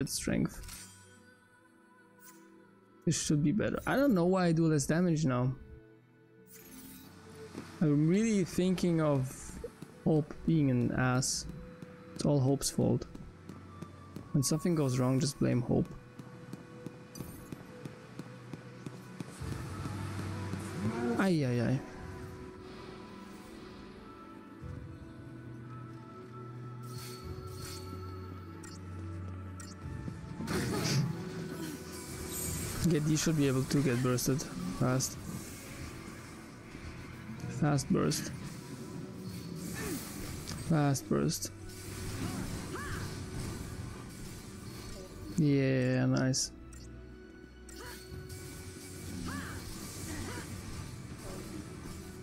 with strength. This should be better. I don't know why I do less damage now. I'm really thinking of Hope being an ass. It's all Hope's fault. When something goes wrong, just blame Hope. Ay ay ay. Okay, these should be able to get bursted fast. Fast burst. Fast burst. Yeah, nice.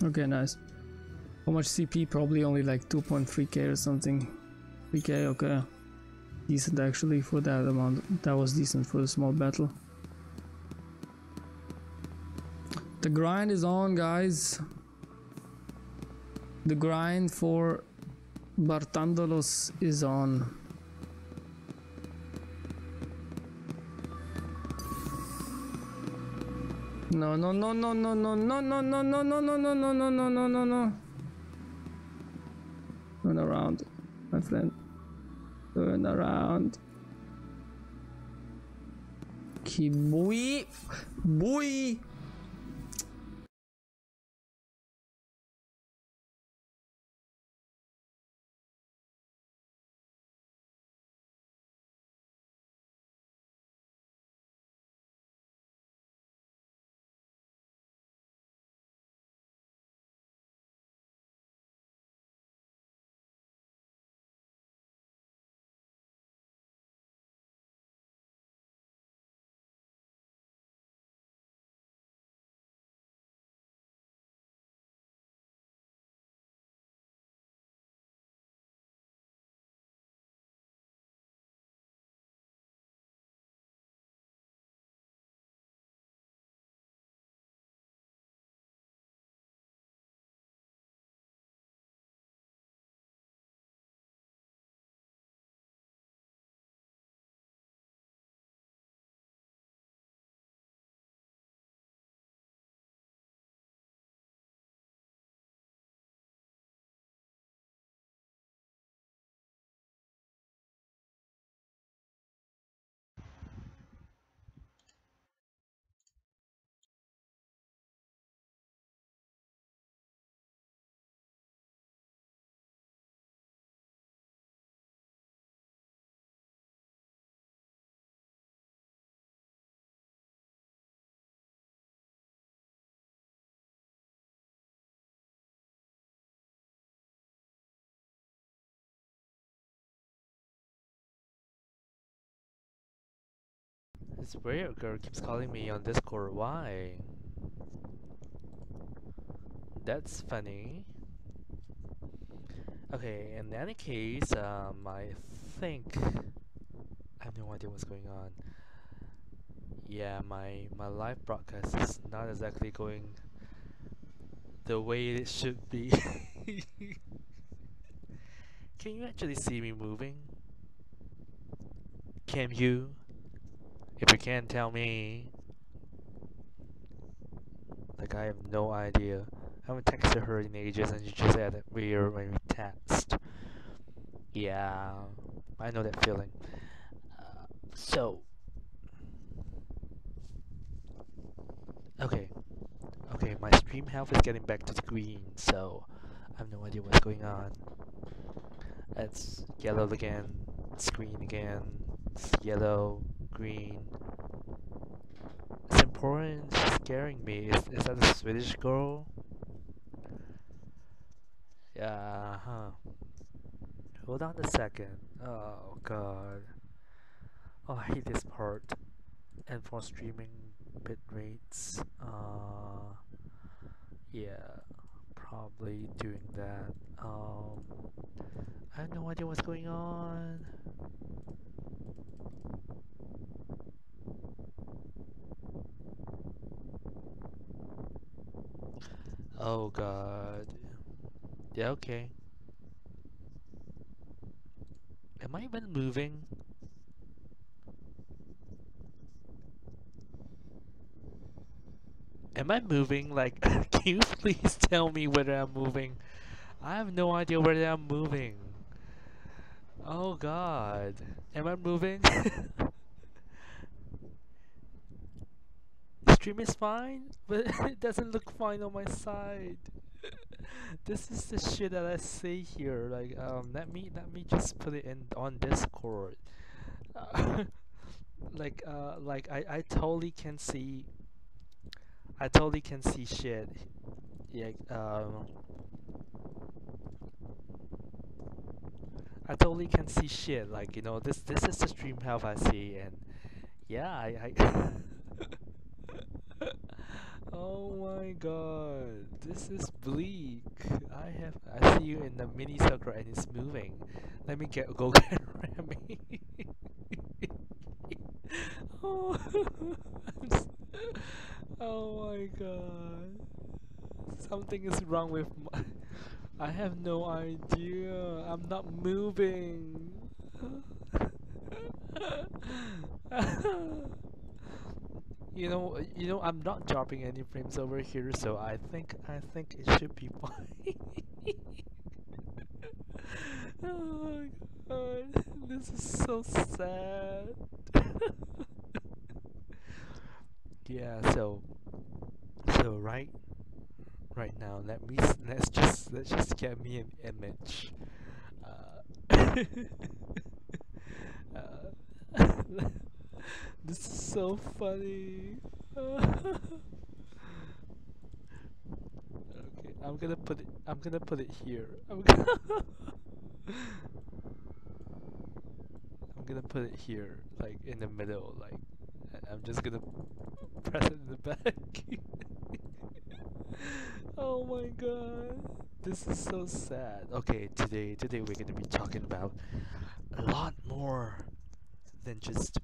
Okay, nice. How much CP? Probably only like 2.3k or something. 3k, okay. Decent actually for that amount. That was decent for a small battle. The grind is on, guys. The grind for Bartandolos is on. No, no, no, no, no, no, no, no, no, no, no, no, no, no, no, no, no, no, no. Turn around, my friend. Turn around. Kibui. Bui. This weird girl keeps calling me on Discord. Why? That's funny. Okay, in any case, I think I have no idea what's going on. Yeah, my live broadcast is not exactly going the way it should be. Can you actually see me moving? Can you? If you can, tell me. Like, I have no idea. I haven't texted her in ages, and she just said that we're when we text. Yeah, I know that feeling. So, okay, okay, my stream health is getting back to the green, so I have no idea what's going on. It's yellow again, it's green again, it's yellow, green. It's important, she's scaring me. Is that a Swedish girl? Yeah, huh. Hold on a second. Oh god. Oh, I hate this part. And for streaming bit rates, yeah, probably doing that. I have no idea what's going on. Oh god. Yeah, okay. Am I even moving? Am I moving? Like, can you please tell me whether I'm moving? I have no idea whether I'm moving. Oh God, am I moving? The stream is fine, but it doesn't look fine on my side. This is the shit that I say here. Like, let me just put it in on Discord. Like I totally can see. I totally can see shit. Yeah. I totally can see shit. Like, this is the stream health I see, and yeah, I oh my god, this is bleak. I see you in the mini circle and it's moving. Let me go get Remy. Oh, oh my god. Something is wrong with my I have no idea. I'm not moving. I'm not dropping any frames over here, so I think it should be fine. Oh my god, this is so sad. Yeah, so right now, let's just get me an image. Uh, this is so funny. Okay, I'm gonna put it here. I'm gonna put it here, like in the middle, like I'm just gonna press it in the back. Oh my god. This is so sad. Okay, today we're gonna be talking about a lot more than just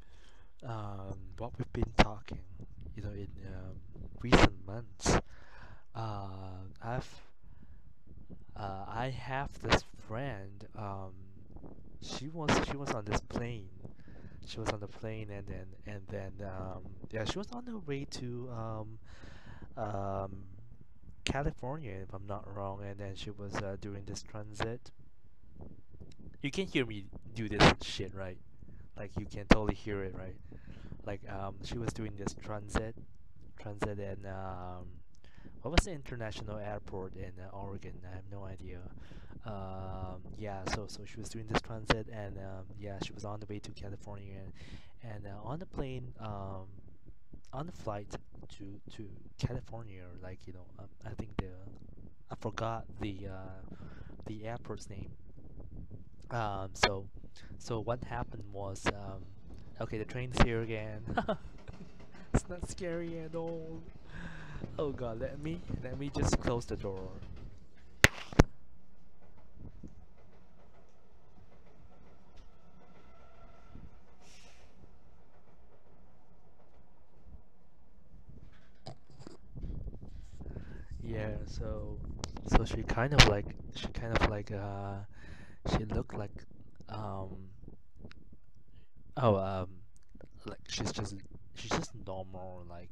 what we've been talking, in recent months. I've I have this friend. She was on this plane. She was on the plane, and then yeah, she was on her way to um, California, if I'm not wrong. And then she was doing this transit. You can hear me do this shit, right? Like you can totally hear it, right? Like she was doing this transit, and what was the international airport in Oregon? I have no idea. Yeah, so she was doing this transit, and yeah, she was on the way to California, and on the plane, on the flight to California, like I think I forgot the airport's name. So what happened was, okay, the train's here again. It's not scary at all. Oh god, let me just close the door. Yeah, so she looked like um oh like she's just normal, like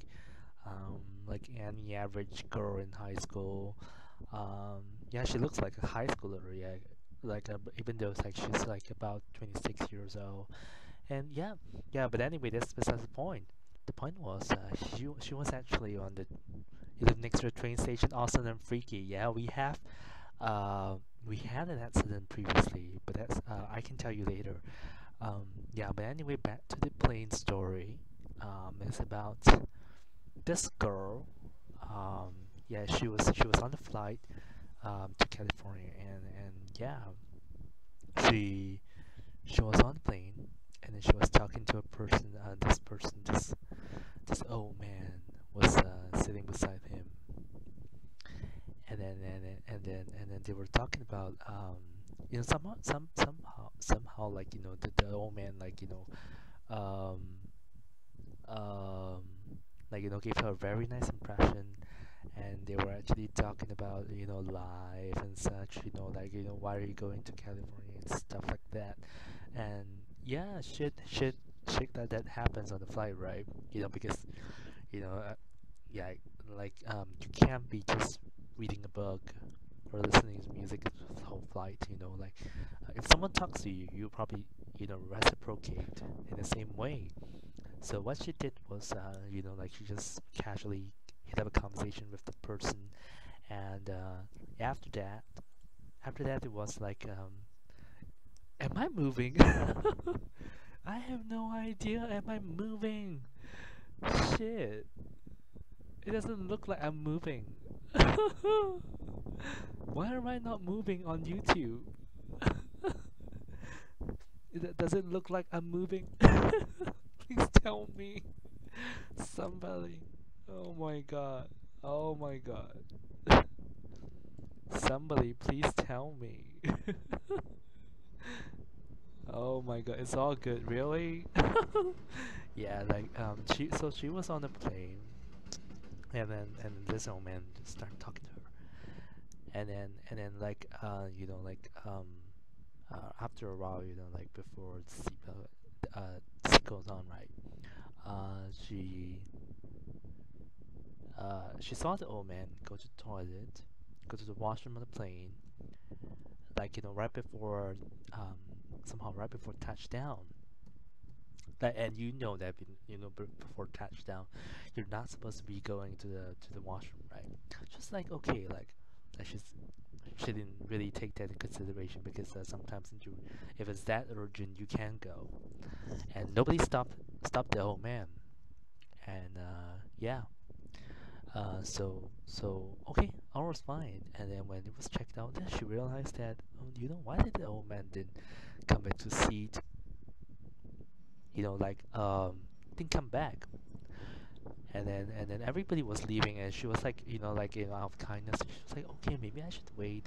any average girl in high school. Yeah, she looks like a high schooler, yeah. Like even though it's like she's like about 26 years old. And yeah, but anyway, that's besides the point. The point was, she was actually on the you live next to a train station, awesome and freaky. Yeah, uh we had an accident previously, but that's I can tell you later. Yeah, but anyway, back to the plane story. It's about this girl. Yeah, she was on the flight to California, and yeah, she she was on the plane, and then she was talking to a person. This old man was sitting beside him, and then they were talking about somehow like the old man like um um gave her a very nice impression, and they were actually talking about life and such, like why are you going to California and stuff like that. And yeah, shit that happens on the flight, right? Because you know uh, yeah, like you can't be just reading a book or listening to music the whole flight. Like if someone talks to you, you probably reciprocate in the same way. So what she did was, like she just casually hit up a conversation with the person, and after that, it was like, am I moving? I have no idea. Am I moving? Shit. It doesn't look like I'm moving. Why am I not moving on YouTube? Does it look like I'm moving? Please tell me. Somebody. Oh my god. Oh my god. Somebody, please tell me. Oh my god, it's all good, really? Yeah, like she was on the plane, and this old man just started talking to her, and then like after a while, like before the seat goes on, right? Uh, she she saw the old man go to the toilet, go to the washroom on the plane, like right before um somehow right before touchdown. And that before touchdown, you're not supposed to be going to the washroom, right? Just like okay, like she didn't really take that into consideration because sometimes if it's that urgent, you can go, and nobody stopped the old man, and yeah, so okay, all was fine, and then when it was checked out, then she realized that why did the old man didn't come back to seat, like didn't come back. And then everybody was leaving, and she was like, out of kindness, she was like, okay, maybe I should wait.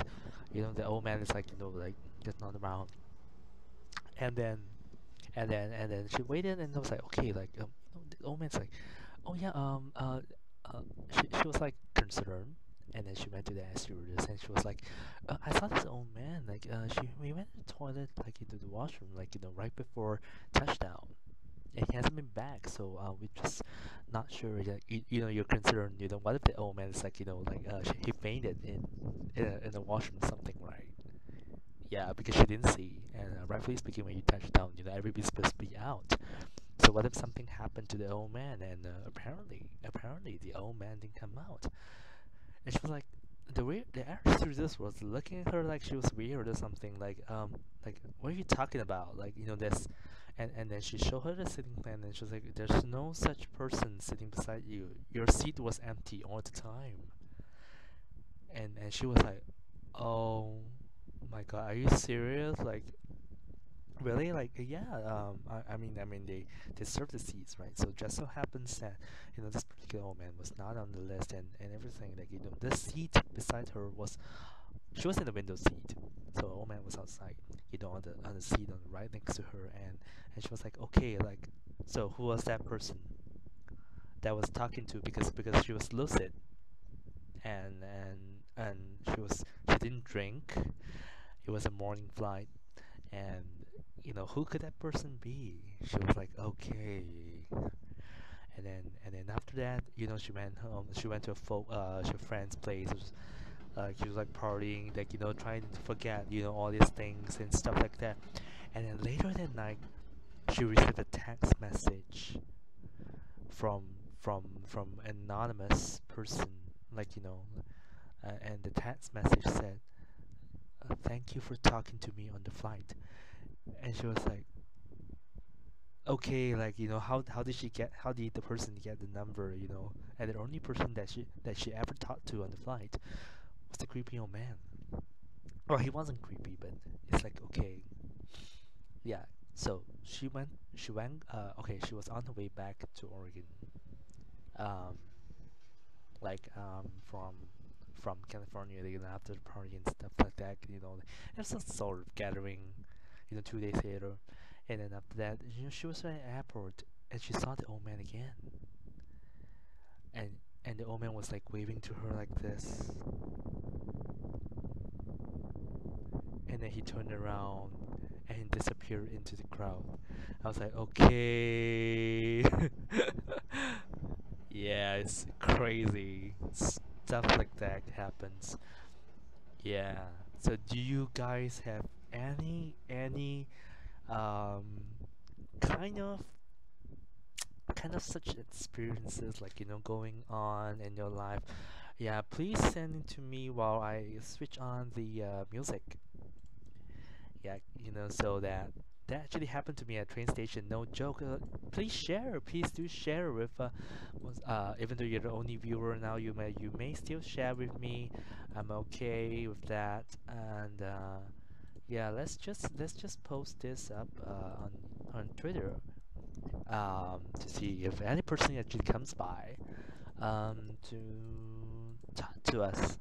The old man is like, like just not around. And then and then she waited, and I was like, okay, like the old man's like, oh yeah, she was like concerned, and then she went to the air stewardess, and she was like, I saw this old man, like we went to the toilet, like into the washroom, like right before touchdown, and he hasn't been back. So we're just not sure. Like, you're concerned. What if the old man is like, he fainted in the washroom, or something, right? Yeah, because she didn't see, and rightfully speaking, when you touch down, everybody's supposed to be out. So what if something happened to the old man, and apparently the old man didn't come out, and she was like, the air stewardess was looking at her like she was weird or something, like what are you talking about? Like this, and then she showed her the sitting plan, and she was like, there's no such person sitting beside you. Your seat was empty all the time. And she was like, oh my god, are you serious? Like really? Like yeah. I mean they serve the seats, right? So just so happens that this particular old man was not on the list, and everything, like the seat beside her was, she was in the window seat, so the old man was outside, on the seat on the right next to her, and she was like, okay, like, so who was that person that was talking to, because she was lucid, and she didn't drink. It was a morning flight, and who could that person be? She was like, okay, and then after that, she went home. She went to her friend's place. She was like partying, like trying to forget all these things and stuff like that. And then later that night, she received a text message from from anonymous person, like and the text message said, "Thank you for talking to me on the flight." And she was like, okay, like how did the person get the number, and the only person that she ever talked to on the flight was the creepy old man. Well, he wasn't creepy, but it's like, okay, yeah. So okay, she was on her way back to Oregon, um like from California, after the party and stuff like that, there's some sort of gathering, 2 days later. And then after that, she was at the airport, and she saw the old man again, and the old man was like waving to her like this, and then he turned around and he disappeared into the crowd. I was like, okay. Yeah, it's crazy. stuff like that happens. Yeah. So do you guys have any um kind of such experiences, like, going on in your life? Yeah, please send it to me while I switch on the music. Yeah, so that actually happened to me at train station. No joke. Please share. Please do share with even though you're the only viewer now, you may still share with me. I'm okay with that. And yeah, let's just post this up on Twitter to see if any person actually comes by to talk to us.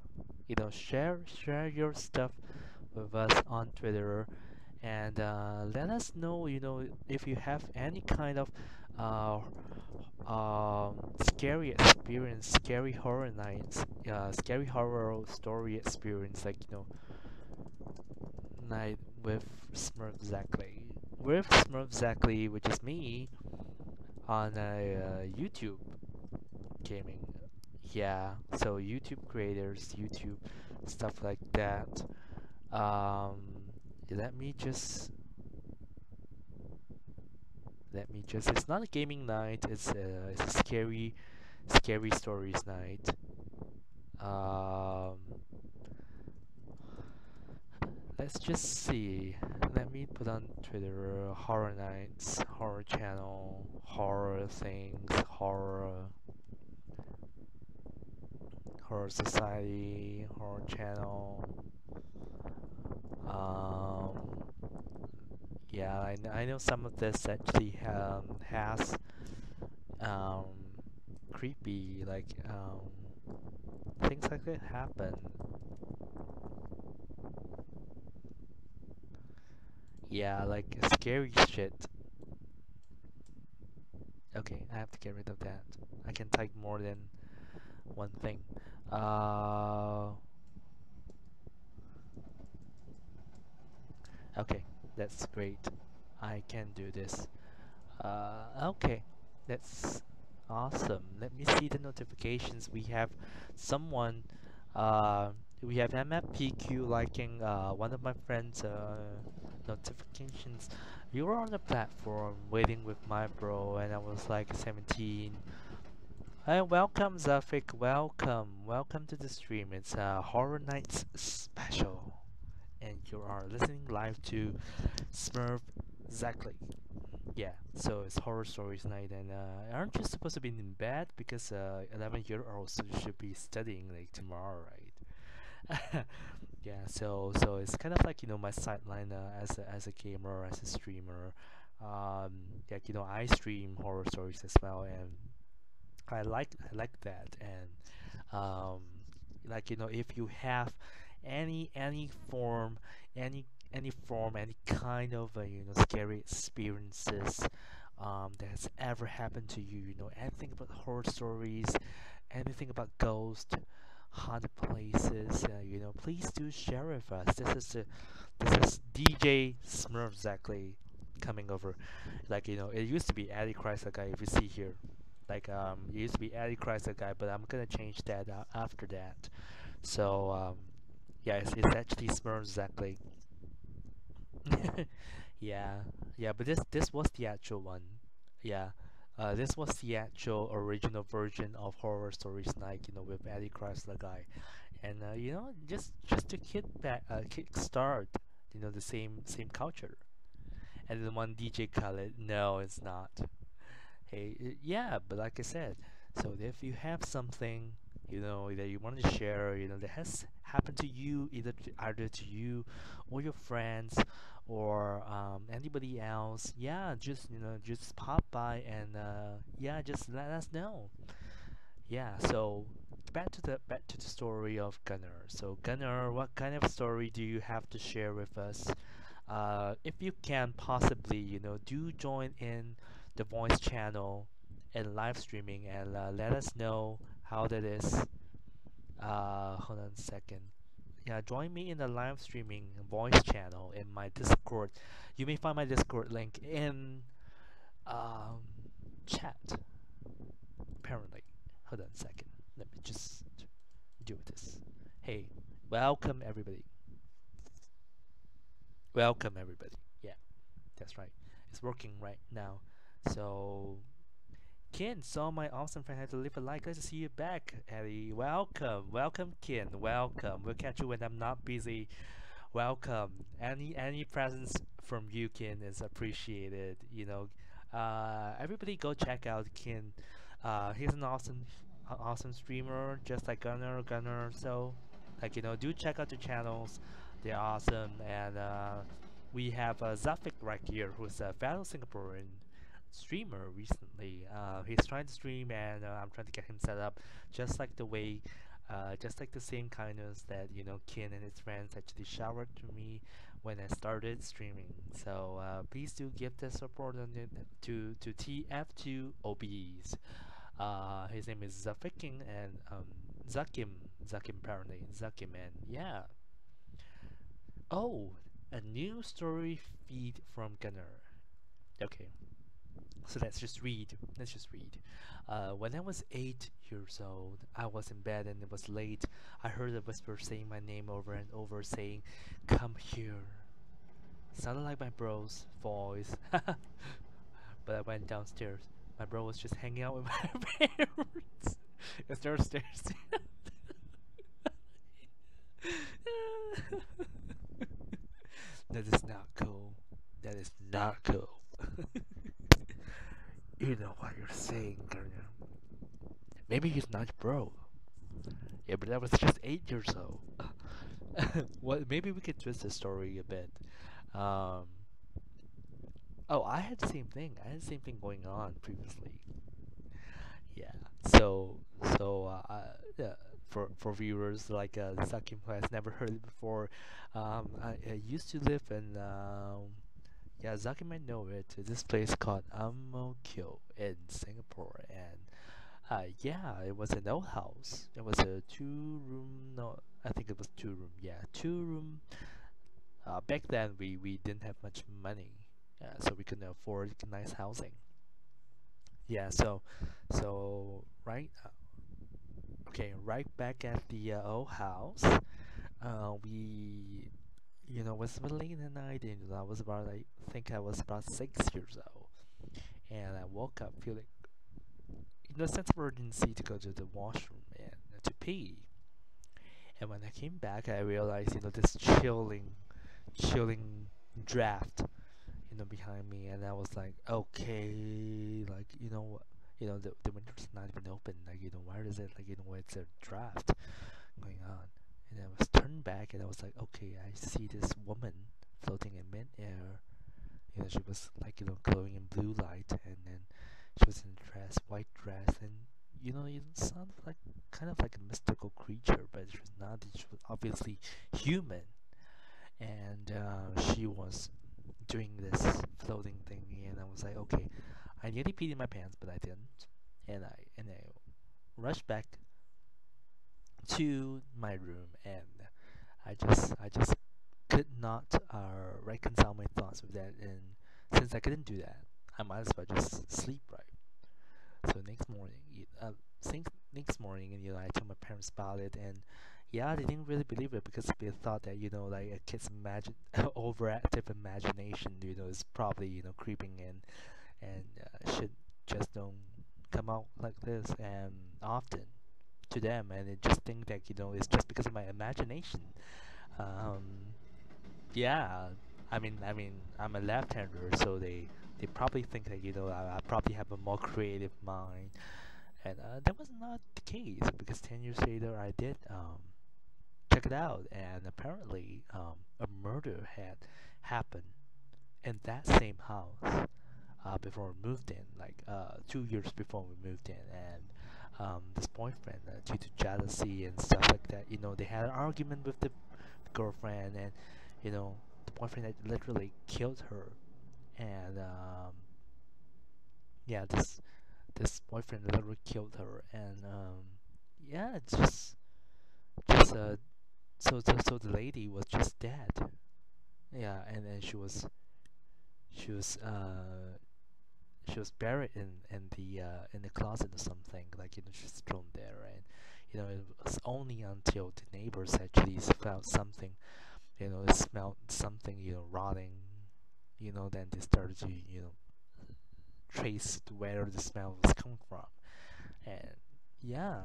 Share your stuff with us on Twitter, and let us know, if you have any kind of uh, scary experience, scary horror nights, scary horror story experience, like, night with Smurfxactly. With Smurfxactly, which is me, on YouTube gaming. Yeah, so YouTube creators, YouTube stuff like that. Um, let me just It's not a gaming night. It's a scary stories night. Um, let's just see. Let me put on Twitter horror nights, horror channel, horror things, horror society, horror channel. Um, yeah, I know some of this actually has um, creepy, like, things like that happen. Yeah, like scary shit. Okay, I have to get rid of that. I can type more than one thing. Uh, okay, that's great. I can do this. Okay, that's awesome. Let me see the notifications. We have someone, we have MFPQ liking one of my friends' notifications. You were on the platform waiting with my bro, and I was like 17. Hey, welcome Zafik, welcome to the stream. It's Horror Nights special, and you are listening live to Smurf Zackley. Yeah, so it's horror stories night, and aren't you supposed to be in bed because 11-year-olds should be studying like tomorrow, right? Yeah, so it's kind of like, my sideline as a gamer, as a streamer. Yeah, I stream horror stories as well, and I like that. And um, like, if you have any form, any kind of scary experiences that's ever happened to you, anything about horror stories, anything about ghosts, haunted places, please do share with us. This is DJ Smurf exactly coming over. Like, it used to be Eddie Chrysler guy, if you see here. Like, it used to be Eddie Chrysler guy, but I'm gonna change that after that. So yeah, it's actually Smurf exactly. Yeah, yeah, but this was the actual one. Yeah, this was the actual original version of Horror Stories Night, with Eddie Chrysler guy, and just to kick start, the same culture. And then one DJ Khaled, no, it's not. Hey, yeah, but like I said, so if you have something, that you want to share, that has happened to you, either to you or your friends or anybody else, yeah, just pop by and yeah, just let us know. Yeah, so back to the story of Gunnar. So Gunnar, what kind of story do you have to share with us? If you can possibly, do join in the voice channel and live streaming, and let us know how that is. Hold on a second. Yeah, join me in the live streaming voice channel in my Discord. You may find my Discord link in um, chat, apparently. Hold on a second. Let me just Welcome everybody. Welcome everybody. Yeah, that's right. It's working right now. So Ken saw my awesome friend had to leave a like. Glad to see you back, Eddie. Welcome. Welcome Ken. Welcome. We'll catch you when I'm not busy. Welcome. Any presence from you, Ken, is appreciated. Everybody go check out Ken. He's an awesome streamer, just like Gunner. So, do check out the channels. They're awesome. And we have Zafik right here, who's a fellow Singaporean streamer recently. He's trying to stream, and I'm trying to get him set up, just like the way just like the same kindness that Ken and his friends actually showered to me when I started streaming. So please do give the support on it to TF2OBs. His name is Zafiking and Zakim apparently Zakim, and yeah. Oh, a new story feed from Gunner. Okay, so let's just read. When I was 8 years old, I was in bed and it was late. I heard a whisper saying my name over and over, saying, "Come here." Sounded like my bro's voice. But I went downstairs. My bro was just hanging out with my parents. It's downstairs. That is not cool. That is not cool. You know what you're saying, Garner. Maybe he's not your bro. Yeah, but I was just 8 years old. Well, maybe we could twist the story a bit. Um, oh, I had the same thing. I had the same thing going on previously. Yeah. So, yeah, for viewers like Sakim who has never heard it before, I used to live in yeah, Zaki might know it. This place called Amokyo in Singapore, and yeah, it was an old house. It was a 2 room. No, I think it was 2 room. Yeah, 2 room. Back then, we didn't have much money, so we couldn't afford nice housing. Yeah, right. Okay, right back at the old house. We, was late at night, and I was about, I think I was about 6 years old, and I woke up feeling, sense of urgency to go to the washroom and to pee. And when I came back, I realized, this chilling draft, behind me, and I was like, okay, like, the window's not even open, like, where is it, like, where's the draft going on? And I was turned back, and I was like, okay, I see this woman floating in midair. She was like, glowing in blue light, and then she was in a dress, white dress, and it sounded like kind of like a mystical creature, but she was not. She was obviously human, and she was doing this floating thing, and I was like, okay, I nearly peed in my pants, but I didn't, and I rushed back to my room, and I just could not reconcile my thoughts with that, and since I couldn't do that, I might as well just sleep, right? So next morning, and I told my parents about it, and yeah, they didn't really believe it because they thought that like a kid's overactive imagination, is probably creeping in, and should just don't come out like this and often to them, and they just think that it's just because of my imagination. Um, yeah, I mean, I'm a left-hander, so they probably think that I probably have a more creative mind, and that was not the case because 10 years later I did check it out, and apparently a murder had happened in that same house before we moved in, like 2 years before we moved in, and this boyfriend, due to jealousy and stuff like that, they had an argument with the girlfriend, and the boyfriend had literally killed her, and yeah, this boyfriend literally killed her, and yeah, it's just so the lady was just dead. Yeah, and then she was uh she was buried in the closet or something, like she's thrown there, and it was only until the neighbors actually felt something, they smelled something, rotting, then they started to, trace where the smell was coming from. And yeah,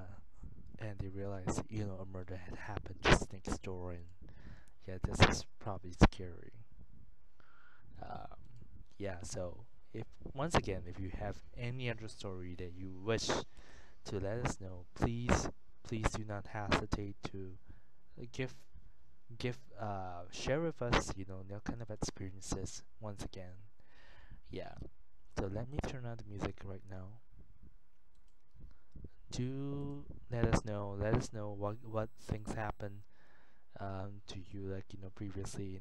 and they realized, a murder had happened just next door, and yeah, this is probably scary. Um, yeah, so if once again, if you have any other story that you wish to let us know, please do not hesitate to give share with us, their kind of experiences. Once again, yeah. So let me turn on the music right now. Do let us know what things happen to you, like previously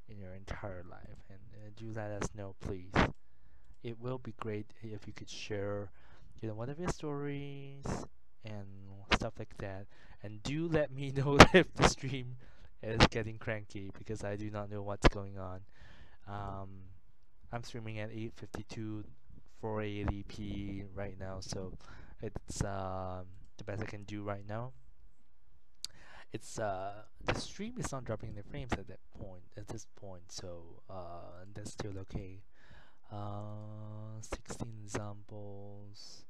in your entire life, and do let us know, please. It will be great if you could share, one of your stories and stuff like that. And do let me know if the stream is getting cranky, because I do not know what's going on. Um, I'm streaming at 852 480p right now, so it's the best I can do right now. It's the stream is not dropping the frames at this point, so that's still okay. 16 examples.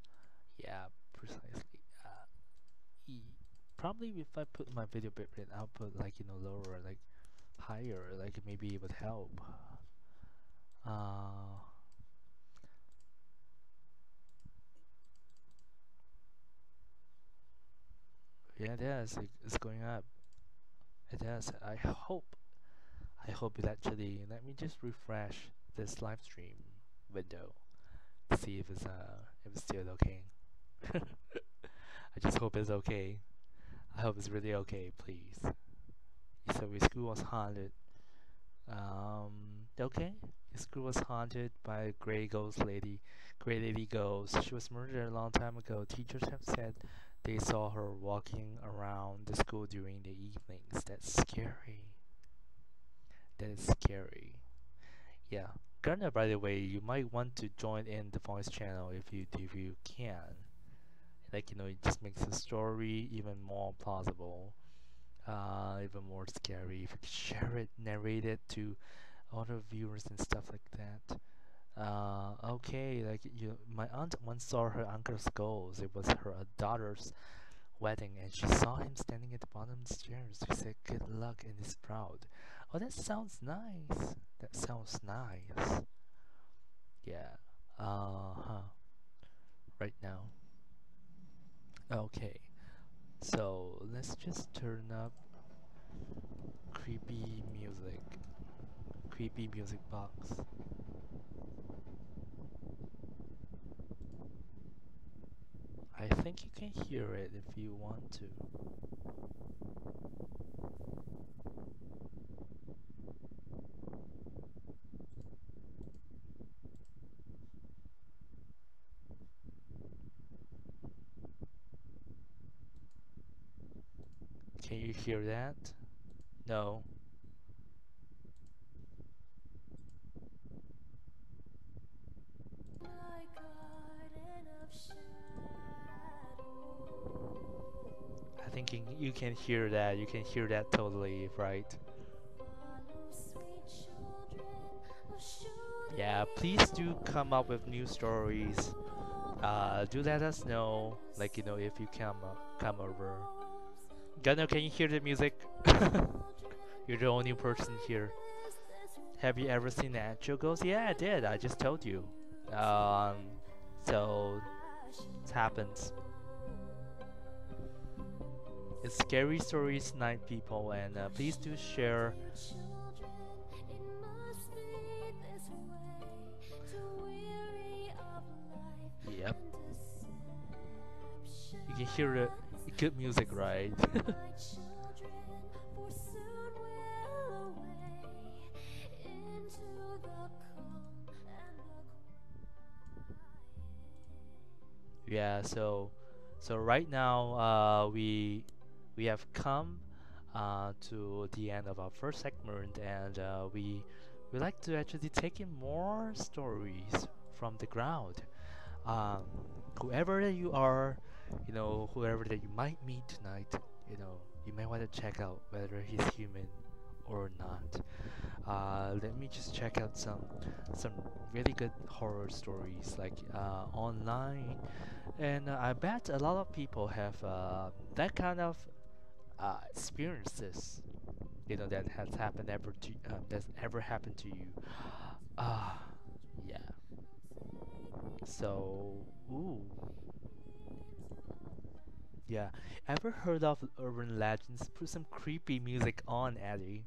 Yeah, precisely. E Probably if I put my video bitrate output like lower, like higher, like maybe it would help. Uh, yeah, it is. It's going up. It is. I hope it actually. Let me just refresh this live stream window to see if it's still okay. I just hope it's okay. I hope it's really okay, please. So his school was haunted. Okay. His school was haunted by a gray ghost lady. Gray lady ghost. She was murdered a long time ago. Teachers have said they saw her walking around the school during the evenings. That's scary. That is scary. Yeah. Gardner, by the way, you might want to join in the voice channel if you can. Like it just makes the story even more plausible, even more scary. If you could share it, narrate it to other viewers and stuff like that. Okay, like my aunt once saw her uncle's ghost. It was her daughter's wedding, and she saw him standing at the bottom of the stairs. She said, "Good luck," and is proud. Oh, that sounds nice. That sounds nice. Yeah. Huh. Right now. Okay. So let's just turn up creepy music. Creepy music box. I think you can hear it if you want to. Can you hear that? No. I think you can hear that. You can hear that totally, right? Yeah, please do come up with new stories. Do let us know, like if you come over. Gunnar, can you hear the music? You're the only person here. Have you ever seen the actual ghost? Yeah, I did. I just told you. Um, so it happens. It's scary stories night, people, and please do share. Yep. You can hear the good music, right? Yeah, so right now we have come to the end of our first segment, and we like to actually take in more stories from the ground. Um, Whoever you are, you know, whoever that you might meet tonight, you know, you may want to check out whether he's human or not. Let me just check out some really good horror stories like online, and I bet a lot of people have that kind of experiences. You know that has happened ever to that's ever happened to you. Ah, yeah. So, ooh, yeah. Ever heard of urban legends? Put some creepy music on, Eddie.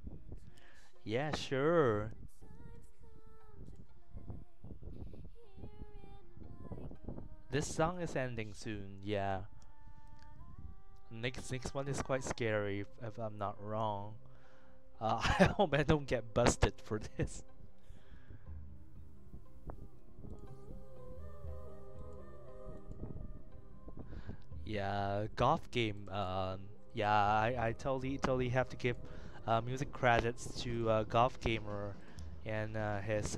Yeah, sure. This song is ending soon. Yeah. Next one is quite scary if I'm not wrong. I hope I don't get busted for this. Yeah, golf game. Yeah, I totally have to give music credits to Golf Gamer and his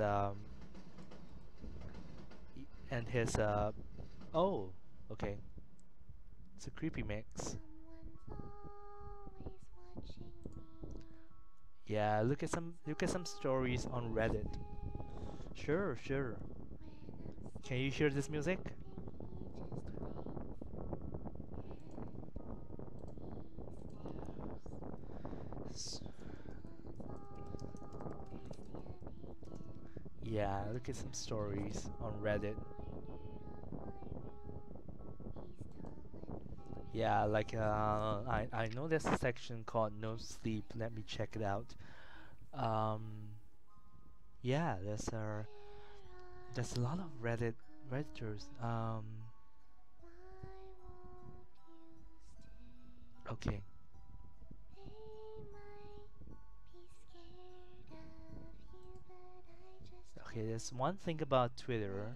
oh, okay. It's a creepy mix. Yeah, look at some stories on Reddit. Sure, sure. Can you hear this music? S- Yeah, look at some stories on Reddit. Yeah, like I know there's a section called No Sleep. Let me check it out. Um, yeah, there's a lot of Redditors. Okay, okay. There's one thing about Twitter.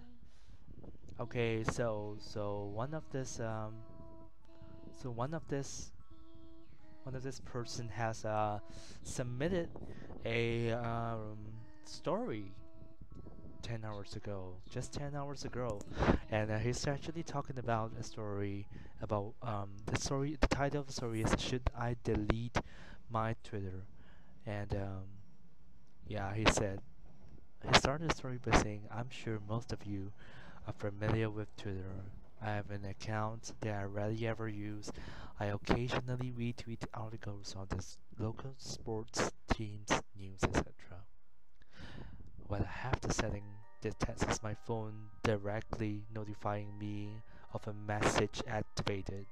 Okay, so one of this person has submitted a story 10 hours ago, just 10 hours ago, and he's actually talking about a story about the title of the story is "Should I Delete My Twitter?" And yeah, he started the story by saying, "I'm sure most of you are familiar with Twitter. I have an account that I rarely ever use. I occasionally retweet articles on this local sports teams, news, etc. When I have the setting that texts my phone directly notifying me of a message activated.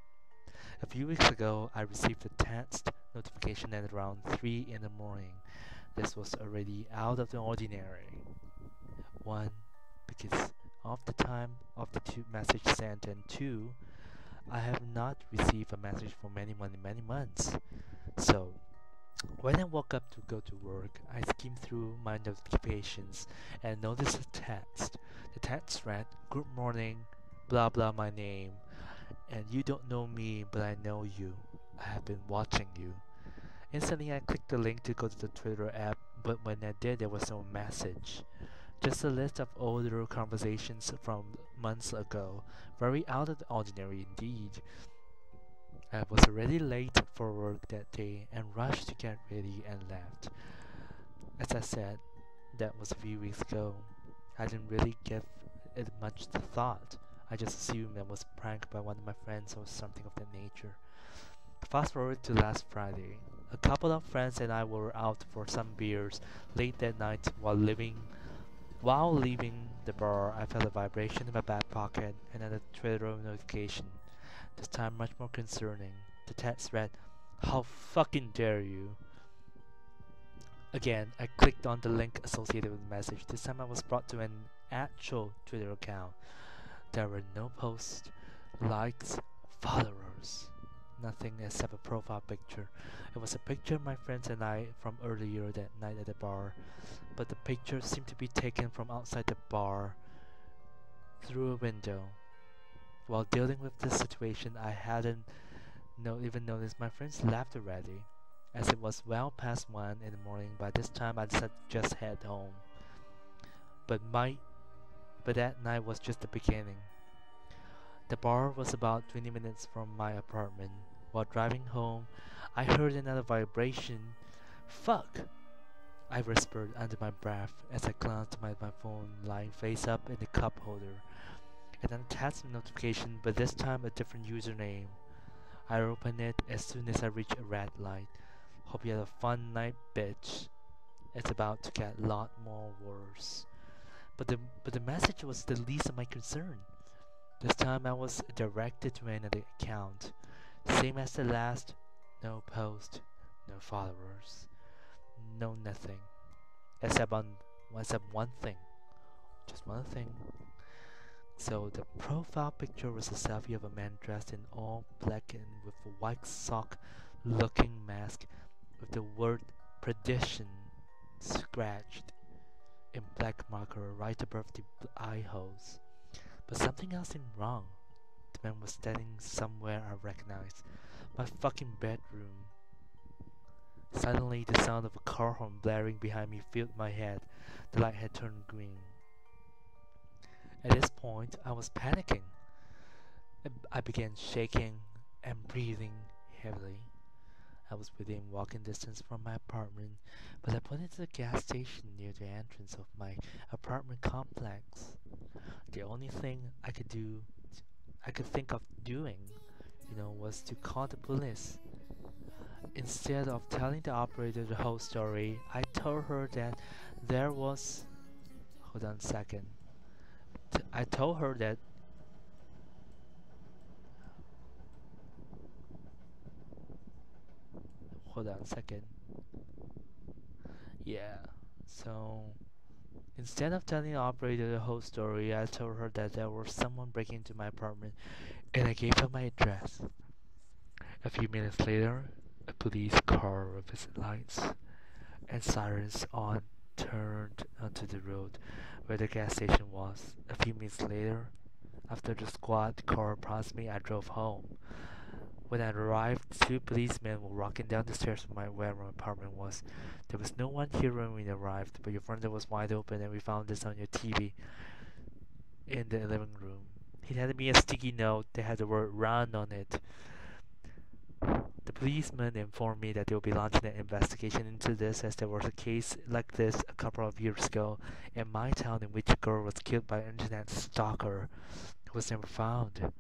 A few weeks ago, I received a text notification at around 3 in the morning. This was already out of the ordinary. One, because of the time of the two message sent, and two, I have not received a message for many months. So when I woke up to go to work, I skimmed through my notifications and noticed a text. The text read, "Good morning, blah blah my name, and you don't know me, but I know you. I have been watching you." Instantly, I clicked the link to go to the Twitter app, but when I did, there was no message. Just a list of older conversations from months ago. Very out of the ordinary indeed. I was already late for work that day and rushed to get ready and left. As I said, that was a few weeks ago. I didn't really give it much thought. I just assumed I was pranked by one of my friends or something of that nature. Fast forward to last Friday. A couple of friends and I were out for some beers late that night while leaving the bar. I felt a vibration in my back pocket and a Twitter notification. This time much more concerning. The text read, "How fucking dare you?" Again, I clicked on the link associated with the message. This time I was brought to an actual Twitter account. There were no posts, likes, followers. Nothing except a profile picture. It was a picture of my friends and I from earlier that night at the bar, but the picture seemed to be taken from outside the bar through a window. While dealing with this situation, I hadn't even noticed my friends left already, as it was well past 1 in the morning. By this time, I decided to just head home. But that night was just the beginning. The bar was about 20 minutes from my apartment. While driving home, I heard another vibration. Fuck! I whispered under my breath as I glanced at my phone lying face up in the cup holder. An unattached notification, but this time a different username. I opened it as soon as I reached a red light. Hope you had a fun night, bitch. It's about to get a lot more worse. But the message was the least of my concern. This time I was directed to another account. Same as the last. No post, no followers, no nothing. Except one thing. Just one thing. So the profile picture was a selfie of a man dressed in all black and with a white sock looking mask with the word perdition scratched in black marker right above the eye holes. But something else seemed wrong. The man was standing somewhere I recognized. My fucking bedroom. Suddenly the sound of a car horn blaring behind me filled my head. The light had turned green. At this point, I was panicking. I began shaking and breathing heavily. I was within walking distance from my apartment, but I pointed to the gas station near the entrance of my apartment complex. The only thing I could think of doing, was to call the police. Instead of telling the operator the whole story, I told her that there was. Hold on a second. I told her that. Hold on a second. Yeah. So instead of telling the operator the whole story, I told her that there was someone breaking into my apartment, and I gave her my address. A few minutes later, a police car with its lights and sirens on turned onto the road where the gas station was. A few minutes later, after the squad car passed me, I drove home. When I arrived, two policemen were walking down the stairs from where my apartment was. There was no one here when we arrived, but your front door was wide open and we found this on your TV in the living room. He handed me a sticky note that had the word "run" on it. The policeman informed me that they will be launching an investigation into this, as there was a case like this a couple of years ago in my town in which a girl was killed by an internet stalker who was never found.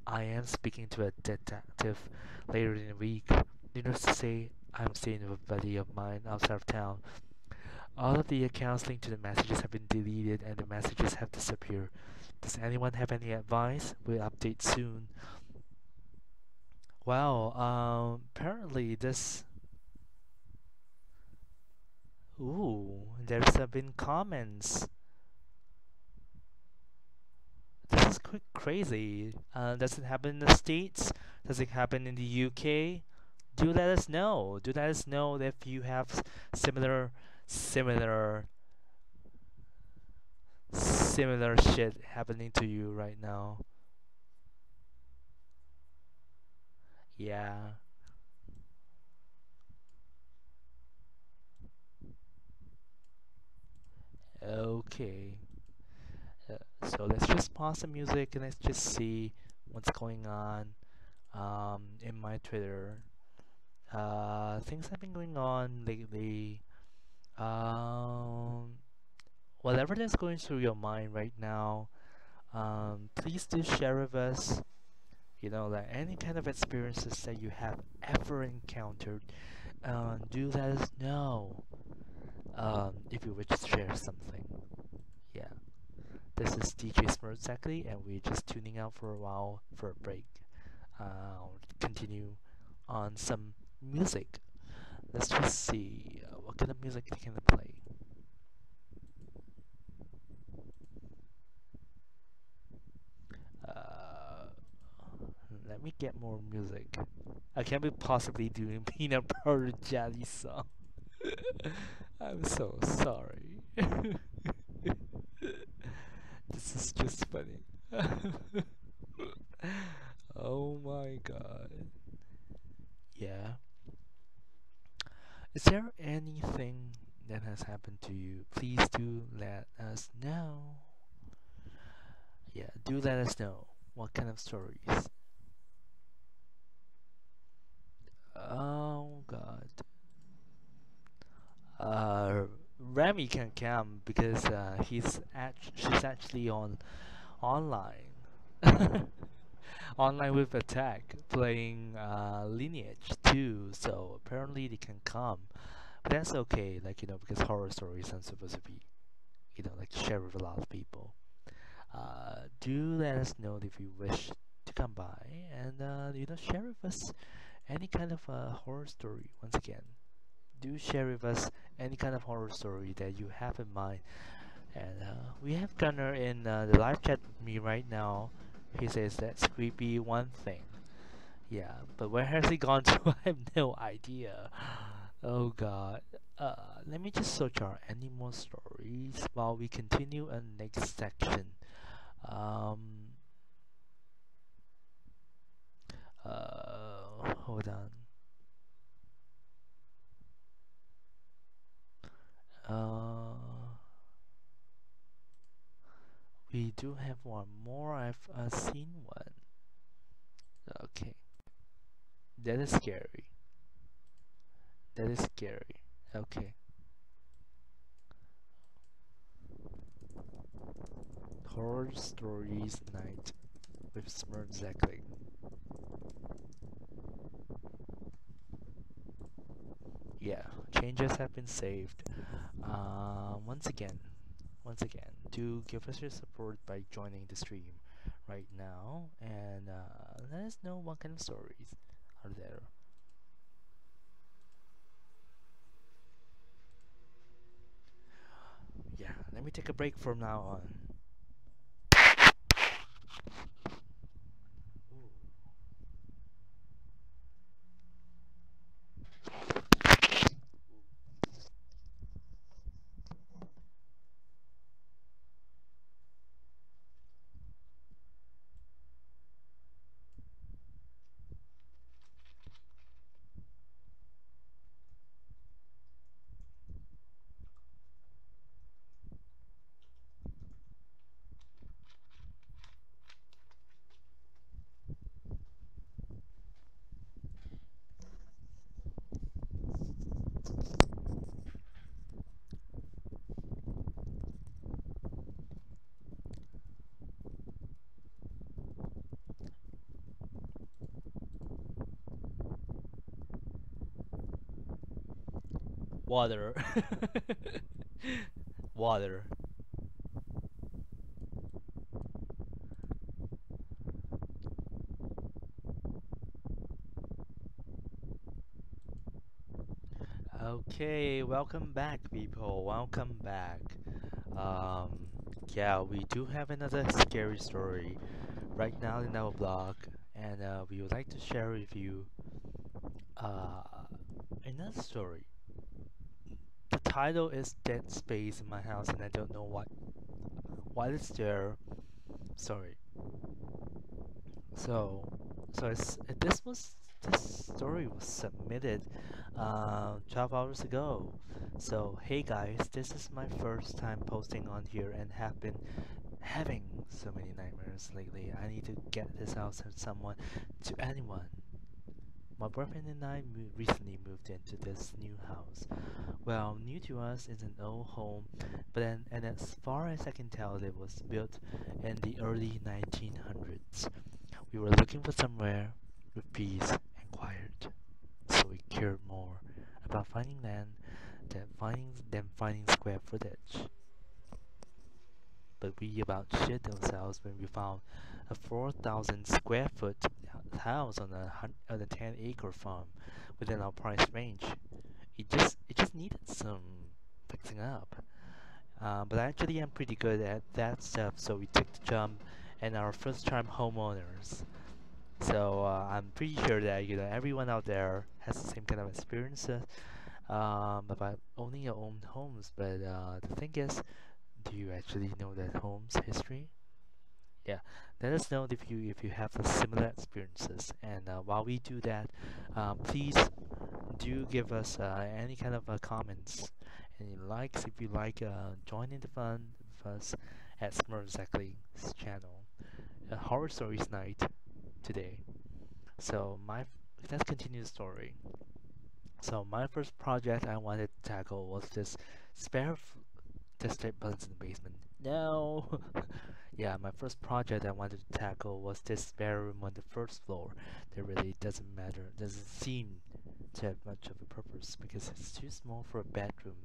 I am speaking to a detective later in the week. Needless to say, I'm staying with a buddy of mine outside of town. All of the accounts linked to the messages have been deleted and the messages have disappeared. Does anyone have any advice? We'll update soon. Wow, apparently this. Ooh, there's been comments. This is quite crazy. Does it happen in the States? Does it happen in the UK? Do let us know. Do let us know if you have similar, similar shit happening to you right now. Yeah. Okay. So let's just pause the music and let's just see what's going on in my Twitter. Things have been going on lately. Um, Whatever that's going through your mind right now, please do share with us. Like any kind of experiences that you have ever encountered. Do let us know. If you wish to share something. Yeah. This is DJ Smurfxactly, and we're just tuning out for a while for a break. I'll continue on some music. Let's just see what kind of music can I play. Uh, Let me get more music. I can't be possibly doing peanut butter jelly song. I'm so sorry. This is just funny. Oh my god. Yeah. Is there anything that has happened to you? Please do let us know. Yeah, do let us know what What kind of stories? Oh God. Uh, Remy can come because she's actually on online. Online with Attack playing Lineage too, so apparently they can come. But that's okay, like because horror stories aren't supposed to be, like share with a lot of people. Do let us know if you wish to come by and share with us any kind of horror story. Once again, do share with us any kind of horror story that you have in mind. And we have Gunner in the live chat with me right now. He says that's creepy one thing. Yeah, but where has he gone to? I have no idea. Oh God. Let me just search our any more stories while we continue in next section. Um, Hold on. Uh, we do have one more. I've seen one. Okay, that is scary. That is scary. Okay, horror stories night with Smurfxactly. Yeah, changes have been saved. Once again, do give us your support by joining the stream right now, and let us know what kind of stories are there. Yeah, let me take a break from now on. Water. Water. Okay, welcome back, people. Welcome back. Um, yeah, we do have another scary story right now in our blog, and we would like to share with you uh, another story. The title is Dead Space in My House, and I don't know what is there. Sorry. So, this story was submitted 12 hours ago. So, hey guys, this is my first time posting on here and have been having so many nightmares lately. I need to get this out to someone, to anyone. My boyfriend and I recently moved into this new house. Well, new to us is an old home, and as far as I can tell, it was built in the early 1900s. We were looking for somewhere with peace and quiet, so we cared more about finding land than finding square footage. But we about shit ourselves when we found a 4,000 square foot house on a 10-acre farm within our price range. It just needed some fixing up. But actually, I'm pretty good at that stuff, so we took the jump and our first time homeowners. So I'm pretty sure that everyone out there has the same kind of experiences about owning your own homes. But the thing is, do you actually know that home's history? Yeah, let us know if you have the similar experiences. And while we do that, please do give us any kind of comments and likes if you like joining the fun with us at Smurfxactly's channel. a horror stories night today. So let's continue the story. So my first project I wanted to tackle was this just type buttons in the basement. No! Yeah, my first project I wanted to tackle was this spare room on the first floor. That really doesn't seem to have much of a purpose because it's too small for a bedroom,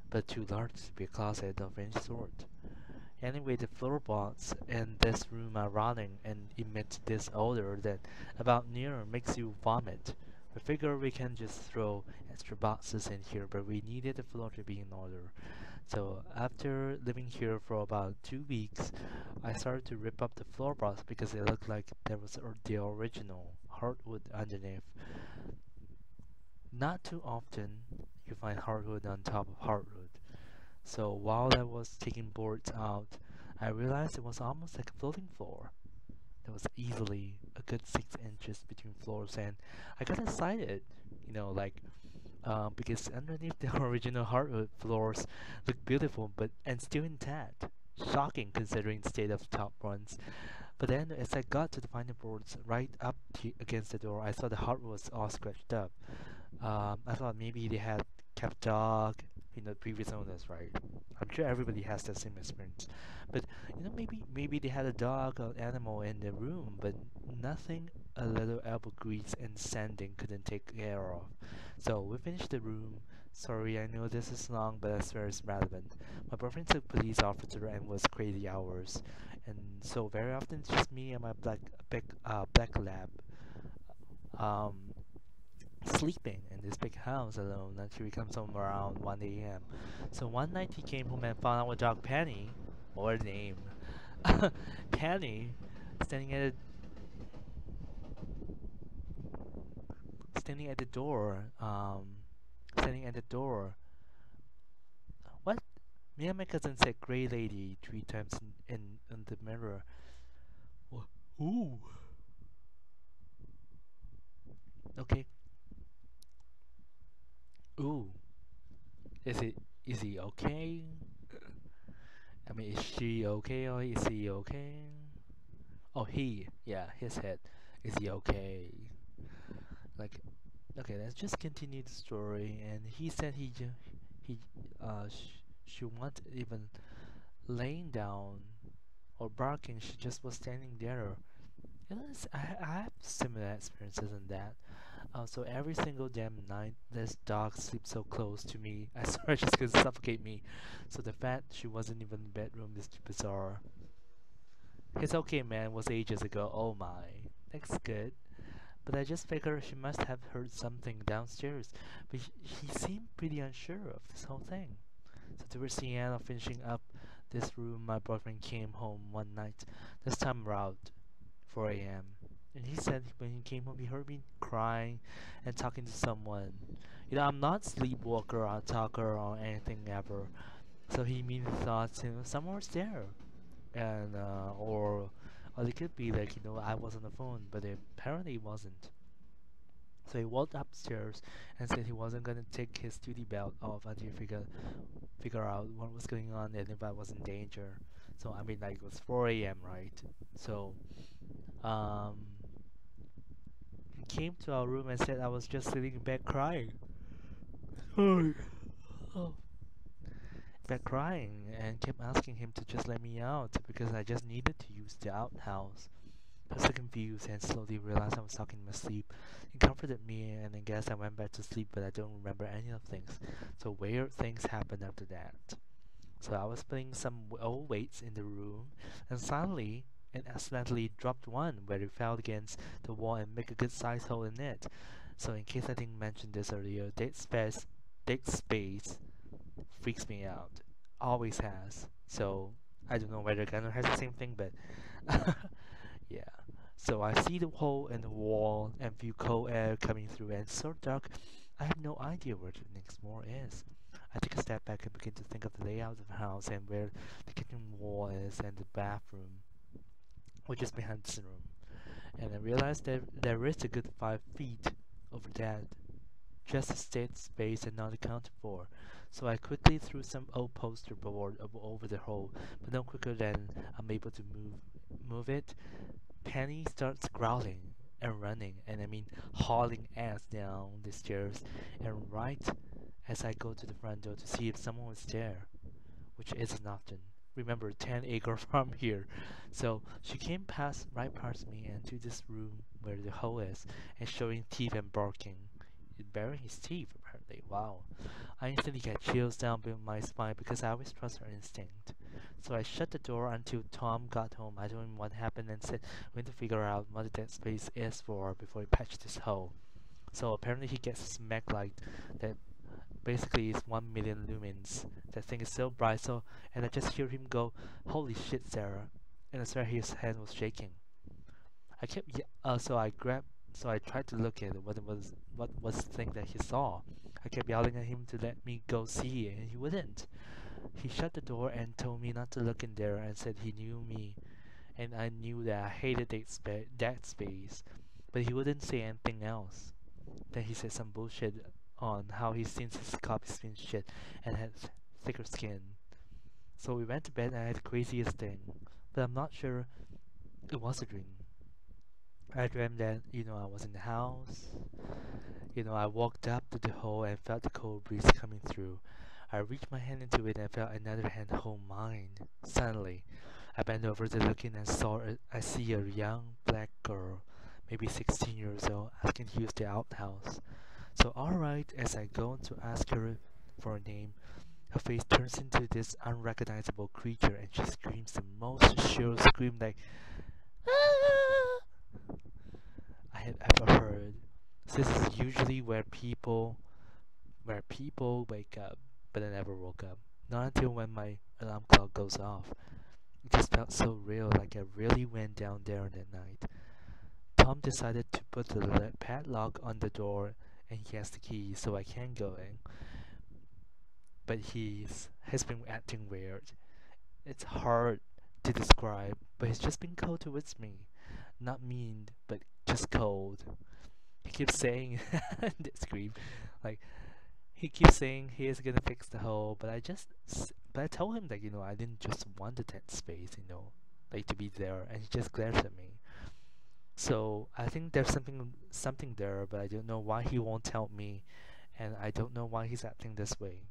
but too large to be a closet of any sort. Anyway, the floorboards in this room are rotting and emit this odor that about near makes you vomit. We figure we can just throw extra boxes in here, but we needed the floor to be in order. So after living here for about 2 weeks, I started to rip up the floorboards because it looked like there was the original hardwood underneath. Not too often you find hardwood on top of hardwood. So while I was taking boards out, I realized it was almost like a floating floor. There was easily a good 6 inches between floors, and I got excited, because underneath the original hardwood floors looked beautiful but and still intact. Shocking considering the state of the top ones. But then, as I got to the final boards right up against the door, I saw the hardwood was all scratched up. I thought maybe they had kept dog, previous owners, right? I'm sure everybody has the same experience. But maybe they had a dog or animal in the room, but nothing a little elbow grease and sanding couldn't take care of. So we finished the room. Sorry, I know this is long, but I swear it's relevant. My boyfriend's a police officer and was crazy hours, and so very often it's just me and my black lab. Um, Sleeping in this big house alone until he comes home around 1 a.m. So one night he came home and found our dog Penny, or name, Penny, standing at standing at the door. Standing at the door. What? Me and my cousin said "gray lady" 3 times in the mirror. Ooh. Okay. Ooh. Is he okay? I mean, is she okay or is he okay? Oh, yeah, his head. Is he okay? Like, okay, let's just continue the story. And he said he, she wasn't even laying down or barking. She just was standing there. I have similar experiences in that. So every single damn night, this dog sleeps so close to me. I swear she's gonna suffocate me. So the fact she wasn't even in the bedroom is bizarre. It's okay, man. Was ages ago. Oh my, that's good. But I just figured she must have heard something downstairs. But he seemed pretty unsure of this whole thing. So towards the end of finishing up this room, my boyfriend came home one night. This time around, 4 a.m. And he said when he came home, he heard me crying and talking to someone. I'm not sleepwalker or talker or anything ever. So he immediately thought, someone was there, and or it could be like I was on the phone, but apparently it wasn't. So he walked upstairs and said he wasn't gonna take his duty belt off until he figure out what was going on and if I was in danger. So I mean, like, it was 4 a.m., right? So um, he came to our room and said I was just sitting in bed crying. Oh, bed crying, and kept asking him to just let me out because I just needed to use the outhouse. I was so confused and slowly realized I was talking in my sleep. He comforted me, and I guess I went back to sleep, but I don't remember any of things. So weird things happened after that. So I was putting some old weights in the room, and suddenly and accidentally dropped one where it fell against the wall and make a good sized hole in it. So in case I didn't mention this earlier, dead space freaks me out. Always has. So I don't know whether Gunner has the same thing, but yeah. So I see the hole in the wall and feel cold air coming through, and it's so dark I have no idea where the next floor is. I take a step back and begin to think of the layout of the house and where the kitchen wall is and the bathroom, which is behind this room. And I realize that there is a good 5 feet over that, just a state space and not accounted for. So I quickly threw some old poster board over the hole, but no quicker than I'm able to move it, Penny starts growling and running, and I mean hauling ass down the stairs. And right as I go to the front door to see if someone was there, which isn't often. Remember, 10-acre farm here. So she came right past me and to this room where the hole is, and showing teeth and barking. Baring his teeth, apparently. Wow. I instantly get chills down my spine because I always trust her instinct. So I shut the door until Tom got home. I told him what happened and said we need to figure out what the dead space is for before we patch this hole. So apparently he gets a smack like that. Basically it's 1 million lumens. That thing is so bright, and I just hear him go, "Holy shit, Sarah!" And I swear his hand was shaking. So I tried to look at what was the thing that he saw. I kept yelling at him to let me go see it, and he wouldn't. He shut the door and told me not to look in there and said he knew me, and I knew that I hated that space, but he wouldn't say anything else. Then he said some bullshit on how he since his copies been shit and had thicker skin. So we went to bed and I had the craziest thing, but I'm not sure it was a dream. I dreamt that, I was in the house. I walked up to the hole and felt the cold breeze coming through. I reached my hand into it and felt another hand hold mine. Suddenly, I bent over to look in and I see a young black girl, maybe 16 years old, asking to use the outhouse. So alright, as I go to ask her for a name, her face turns into this unrecognizable creature and she screams the most shrill scream like "Ah!" I had ever heard. This is usually where people wake up, but I never woke up. Not until when my alarm clock goes off. It just felt so real, like I really went down there that night. Tom decided to put the padlock on the door and he has the key so I can go in. But has been acting weird. It's hard to describe, but he's just been cold towards me. Not mean, but just cold. He keeps saying that scream, like he keeps saying he is gonna fix the hole, but I told him that I didn't just want the dead space, like to be there, and he just glares at me. So I think there's something there, but I don't know why he won't tell me, and I don't know why he's acting this way.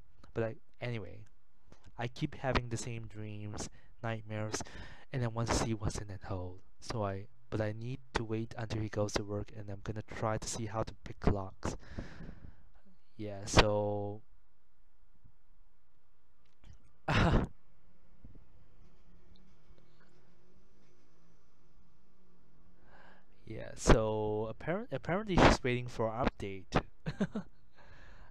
Anyway, I keep having the same dreams, nightmares, and I want to see what's in that hole. But I need to wait until he goes to work, and I'm gonna try to see how to pick locks. Yeah, so yeah, so apparently she's waiting for an update.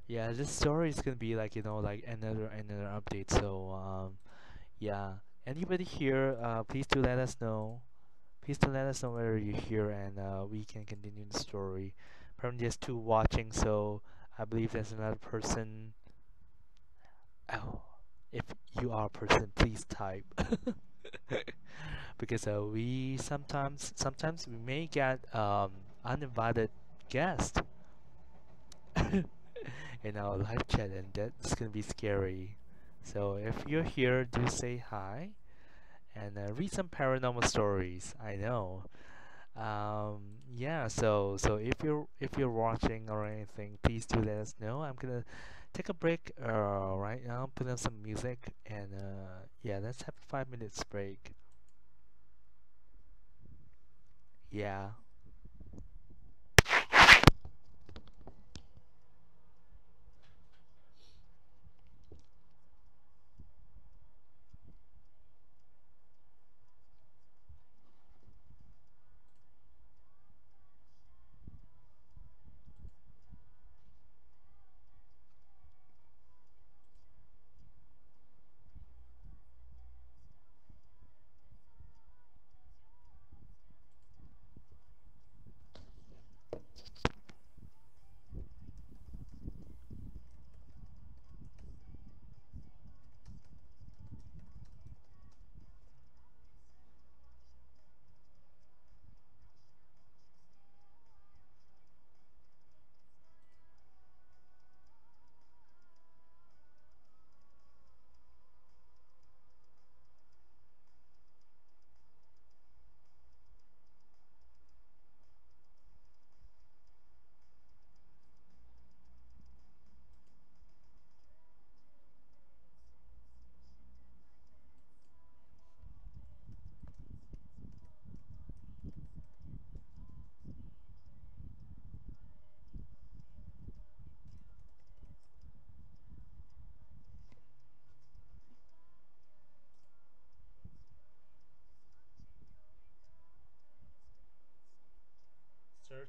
Yeah, this story is gonna be like like another update. So yeah, anybody here, please do let us know. Please do let us know whether you're here, and we can continue the story. Apparently there's two watching, so I believe there's another person. Oh, if you are a person, please type. Because we sometimes we may get uninvited guests in our live chat, and that's gonna be scary. So if you're here, do say hi and read some paranormal stories. I know. Yeah. So if you're watching or anything, please do let us know. I'm gonna take a break right now, put on some music, and yeah, let's have a 5 minutes break. Yeah.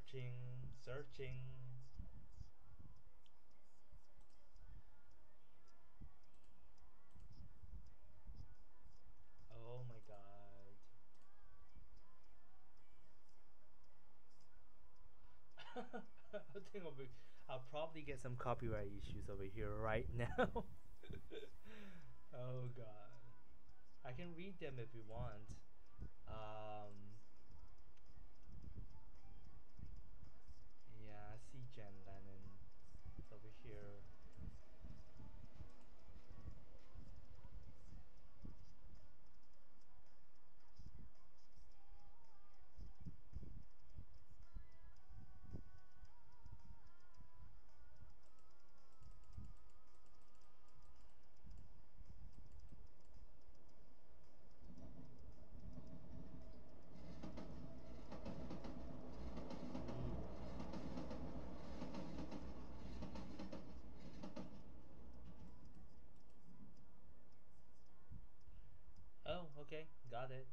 searching. Oh my god. I think I'll probably get some copyright issues over here right now. Oh god. I can read them if you want. Um, yeah, I see Jen Lennon. It's over here. Oh, okay, got it.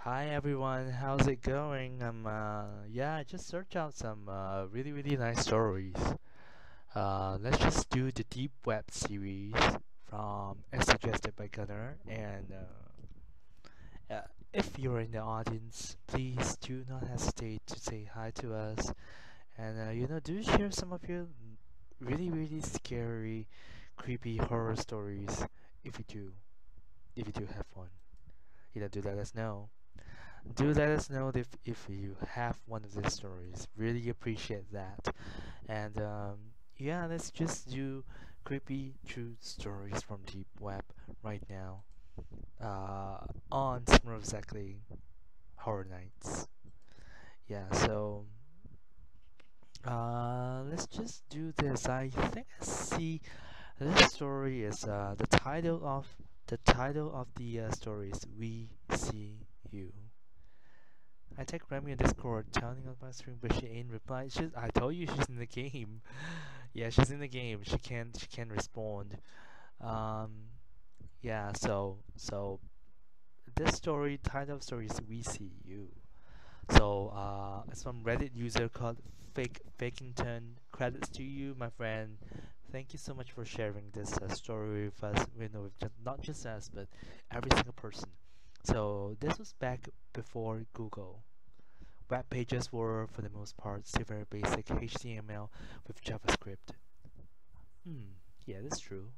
Hi everyone, how's it going? Yeah, I just searched out some really nice stories. Let's just do the Deep Web series from as suggested by Gunnar. And if you're in the audience, please do not hesitate to say hi to us. And do share some of your really scary, creepy horror stories if you do, if you do have one. Do let us know. Do let us know if you have one of these stories. Really appreciate that. And yeah, let's just do creepy true stories from deep web right now. On Smurfxactly Horror Nights. Yeah, so let's just do this. I think I see this story is the title of the story is "We See You." I take Remy in Discord, telling on my stream, but she ain't replied. I told you she's in the game. Yeah, she's in the game. She can respond. Um, yeah. So this title of story is "We See You." So it's from Reddit user called Fakington. Credits to you, my friend. Thank you so much for sharing this story with us. With not just us, but every single person. So this was back before Google. Web pages were, for the most part, still very basic HTML with JavaScript. Yeah, that's true.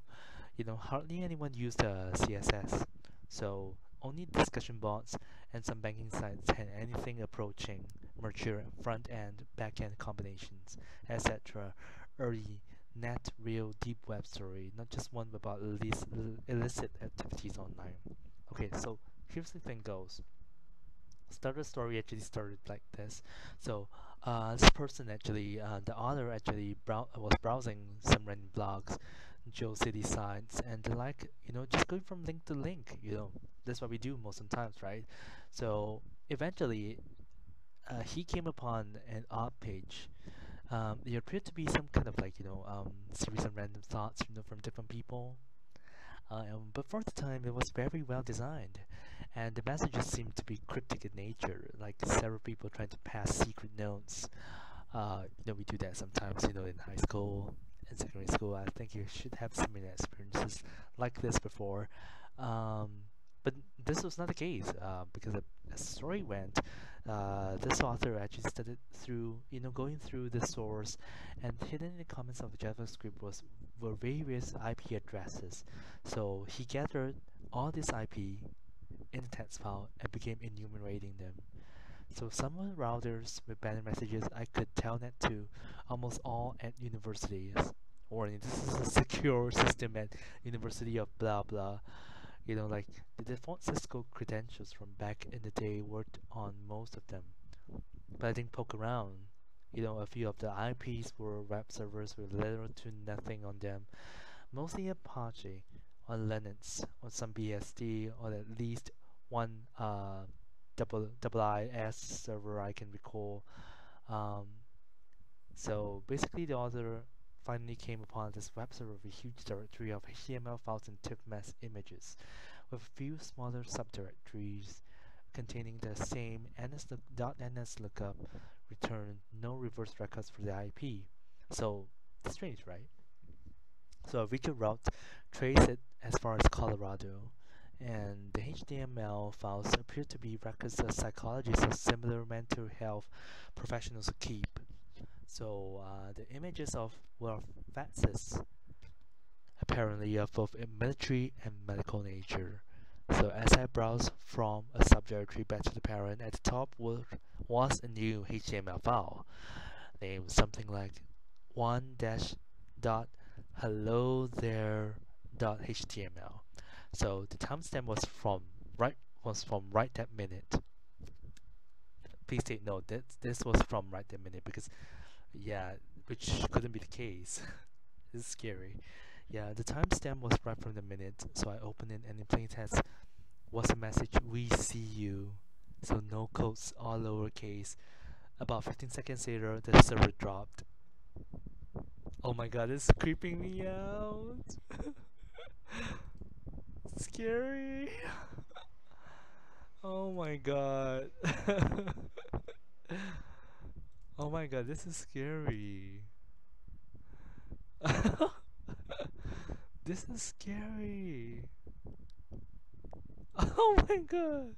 Hardly anyone used CSS, so only discussion boards and some banking sites had anything approaching mature front-end, back-end combinations, etc. Early, net, real, deep web story, not just one about illicit activities online. Okay, so here's the thing goes. Starter story actually started like this. So this person actually, the author actually was browsing some random blogs, GeoCity sites, and like just going from link to link. That's what we do most of the times, right? So eventually, he came upon an odd page. It appeared to be some kind of like series of random thoughts from different people. But for the time, it was very well designed, and the messages seemed to be cryptic in nature, like several people trying to pass secret notes. We do that sometimes, in high school and secondary school. I think you should have similar experiences like this before. Um, but this was not the case, because as the story went, this author actually studied through, going through the source, and hidden in the comments of JavaScript were various IP addresses. So he gathered all this IP in a text file and began enumerating them. So some of the routers with banner messages I could telnet to almost all at universities. Or this is a secure system at University of blah blah. Like the default Cisco credentials from back in the day worked on most of them. But I didn't poke around. A few of the IPs were web servers with little to nothing on them, mostly Apache, on Linux, or some BSD, or at least one double IS server I can recall. Um, so basically, the author finally came upon this web server with a huge directory of HTML files and TIFF mass images, with a few smaller subdirectories containing the same .ns lookup return no reverse records for the IP. So strange, right? So a virtual route trace it as far as Colorado, and the HTML files appear to be records that psychologists or similar mental health professionals keep. So the images of were of faxes, apparently of both a military and medical nature. So as I browse from a subdirectory back to the parent, at the top was a new HTML file named something like one dash dot hello there dot html. So the timestamp was from right that minute. Please take note that this was from right that minute, because yeah, which couldn't be the case. This is scary. Yeah, the timestamp was right from the minute, so I opened it, and in plain text was a message, "We see you." So no quotes, all lowercase. About 15 seconds later, the server dropped. Oh my god, it's creeping me out. Scary. Oh my god. Oh my god, this is scary. This is scary. Oh my god.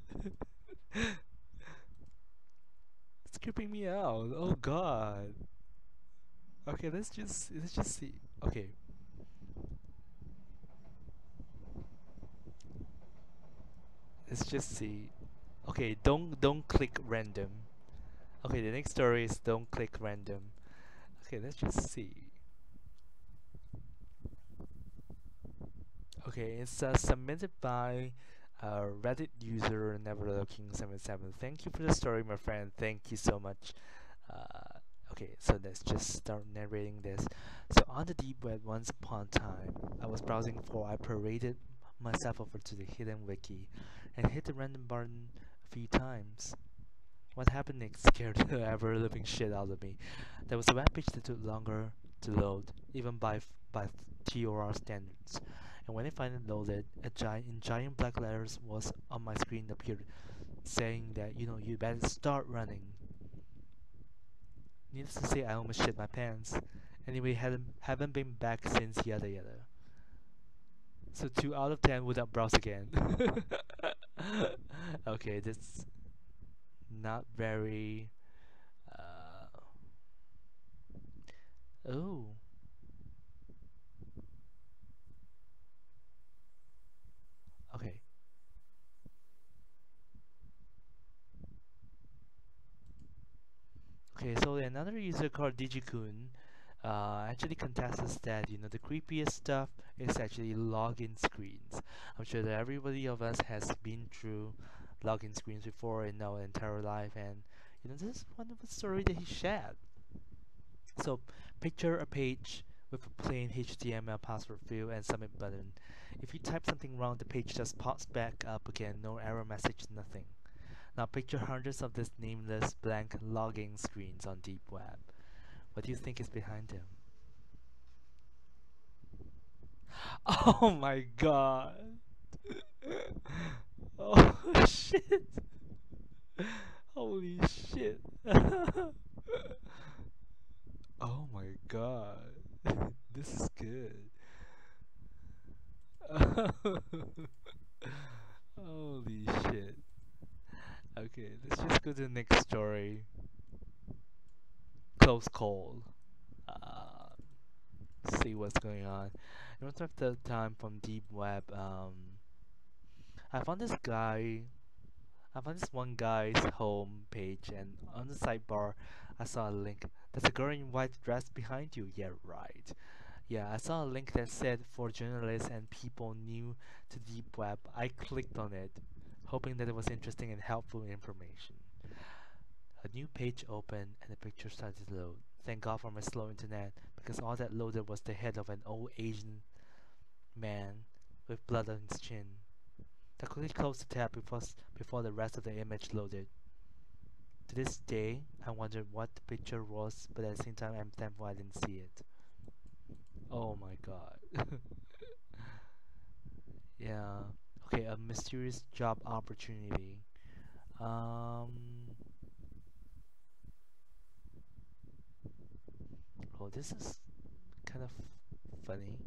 It's creeping me out. Oh god. Okay, let's just see. Okay, let's just see. Okay, don't click random. Okay, the next story is don't click random. Okay, let's just see. Okay, it's submitted by Reddit user neverlooking77. Thank you for the story, my friend. Thank you so much. Okay, so let's just start narrating this. So on the deep web, once upon a time, I paraded myself over to the hidden wiki and hit the random button a few times. What happened next scared the ever-living shit out of me. There was a web page that took longer to load, even by TOR standards. And when it finally loaded, in giant black letters was on my screen appeared, saying that you better start running. Needless to say, I almost shit my pants. Anyway, haven't been back since yada yada. So 2 out of 10 would not browse again. Okay, that's not very. Uh, oh, okay. Okay, so another user called Digikun actually contests that the creepiest stuff is actually login screens. I'm sure that everybody of us has been through login screens before in our entire life, and this is one of the story that he shared. So picture a page with a plain HTML password field and submit button. If you type something wrong, the page just pops back up again, no error message, nothing. Now picture hundreds of these nameless blank login screens on deep web. What do you think is behind them? Oh my god. Oh shit. Holy shit. Oh my god. This is good. Holy shit. Okay, let's just go to the next story. Close call. Uh, see what's going on. Most of the time from deep web, I found this guy. I found this one guy's home page, and on the sidebar, I saw a link. There's a girl in white dress behind you. Yeah, right. Yeah, I saw a link that said for journalists and people new to deep web. I clicked on it, hoping that it was interesting and helpful information. A new page opened and the picture started to load. Thank God for my slow internet, because all that loaded was the head of an old Asian man with blood on his chin. I quickly closed the tab before the rest of the image loaded. To this day, I wondered what the picture was, but at the same time, I'm thankful I didn't see it. Oh my god. Yeah. Okay, a mysterious job opportunity. Um. Oh, this is kind of funny.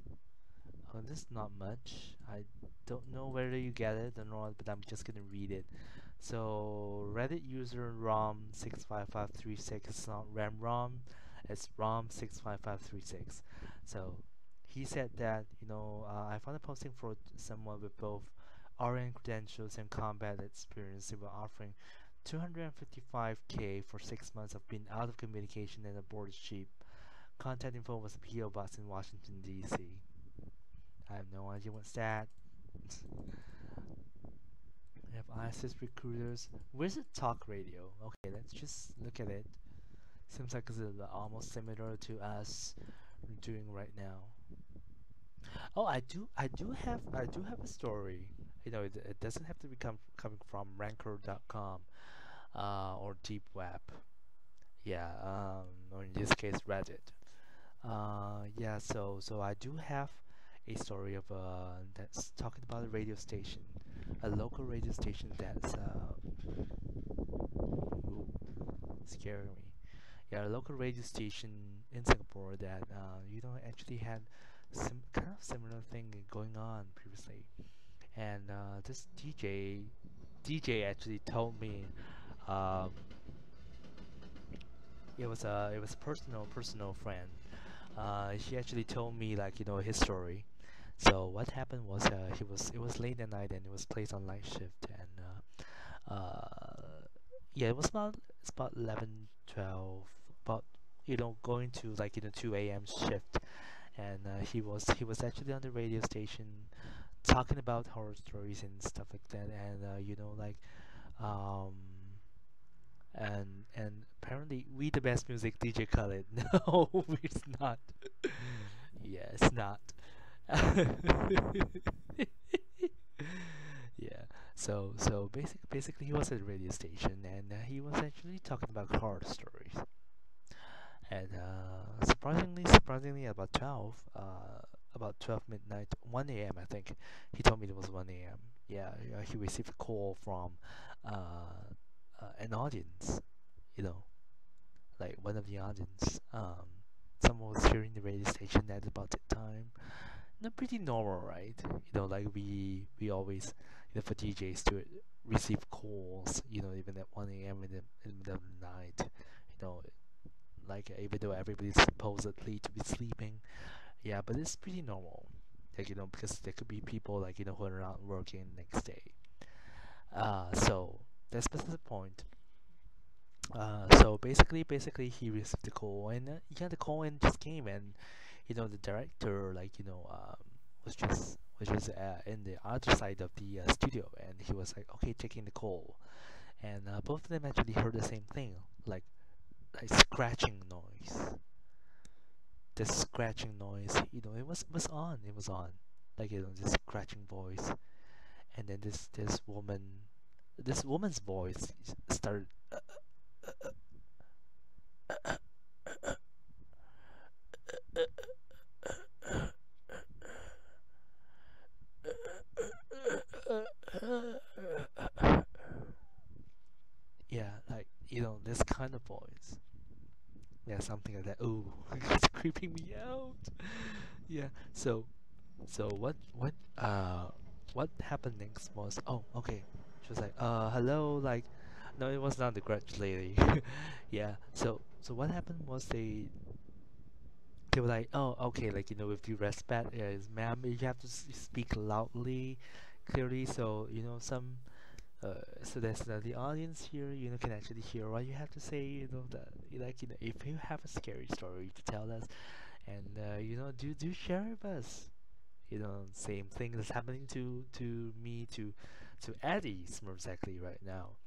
Oh, this is not much. I don't know whether you get it or not, but I'm just gonna read it. So Reddit user rom65536, it's not ramrom, it's rom65536. So he said that, I found a posting for someone with both RN credentials and combat experience. They were offering 255K for 6 months of being out of communication and aboard a ship. Contact info was a PO box in Washington DC. I have no idea what's that. We have ISIS recruiters. Where's it talk radio? Okay, let's just look at it. Seems like it's almost similar to us doing right now. Oh, I do have a story. It doesn't have to be coming from Ranker.com or Deep Web. Yeah, or in this case Reddit. Yeah, so I do have a story of that's talking about a radio station, a local radio station that's ooh, scaring me. Yeah, a local radio station in Singapore that actually had some kind of similar thing going on previously, and this DJ actually told me um, it was a personal friend. He actually told me like his story. So what happened was it was late at night and it was placed on night shift, and yeah, it's about 11, 12, about going to like 2 a.m. shift, and he was actually on the radio station talking about horror stories and stuff like that, and like um and apparently we the best music DJ Khaled. No, it's not. Yeah, it's not. Yeah. So basically he was at a radio station and he was actually talking about horror stories. And surprisingly, about 12 midnight, 1 a.m. I think. He told me it was 1 a.m. Yeah, he received a call from an audience, you know, like one of the audience. Someone was hearing the radio station at about that time. Not pretty normal, right? Like we always, for DJs to receive calls, even at 1 a.m. in the middle of the night, you know, like even though everybody's supposedly to be sleeping, yeah, but it's pretty normal, like because there could be people like who are not working next day. So that's beside the point. So basically he received the call, and yeah, the call in just came, and the director like was just in the other side of the studio, and he was like, okay, taking the call, and both of them actually heard the same thing, like scratching noise. The scratching noise, it was on, like this scratching voice, and then this woman's voice started. Yeah, like this kind of voice. Yeah, something like that. Ooh, it's creeping me out. Yeah. So what happened next was, oh, okay. She was like, hello, like, no, it was not the grudge lady. Yeah. So what happened was they were like, oh, okay, like with due respect, ma'am, you have to speak loudly, clearly, so so there's the audience here, can actually hear what you have to say, that like if you have a scary story to tell us, and do share with us. Same thing that's happening to me to Eddie Smurfxactly right now.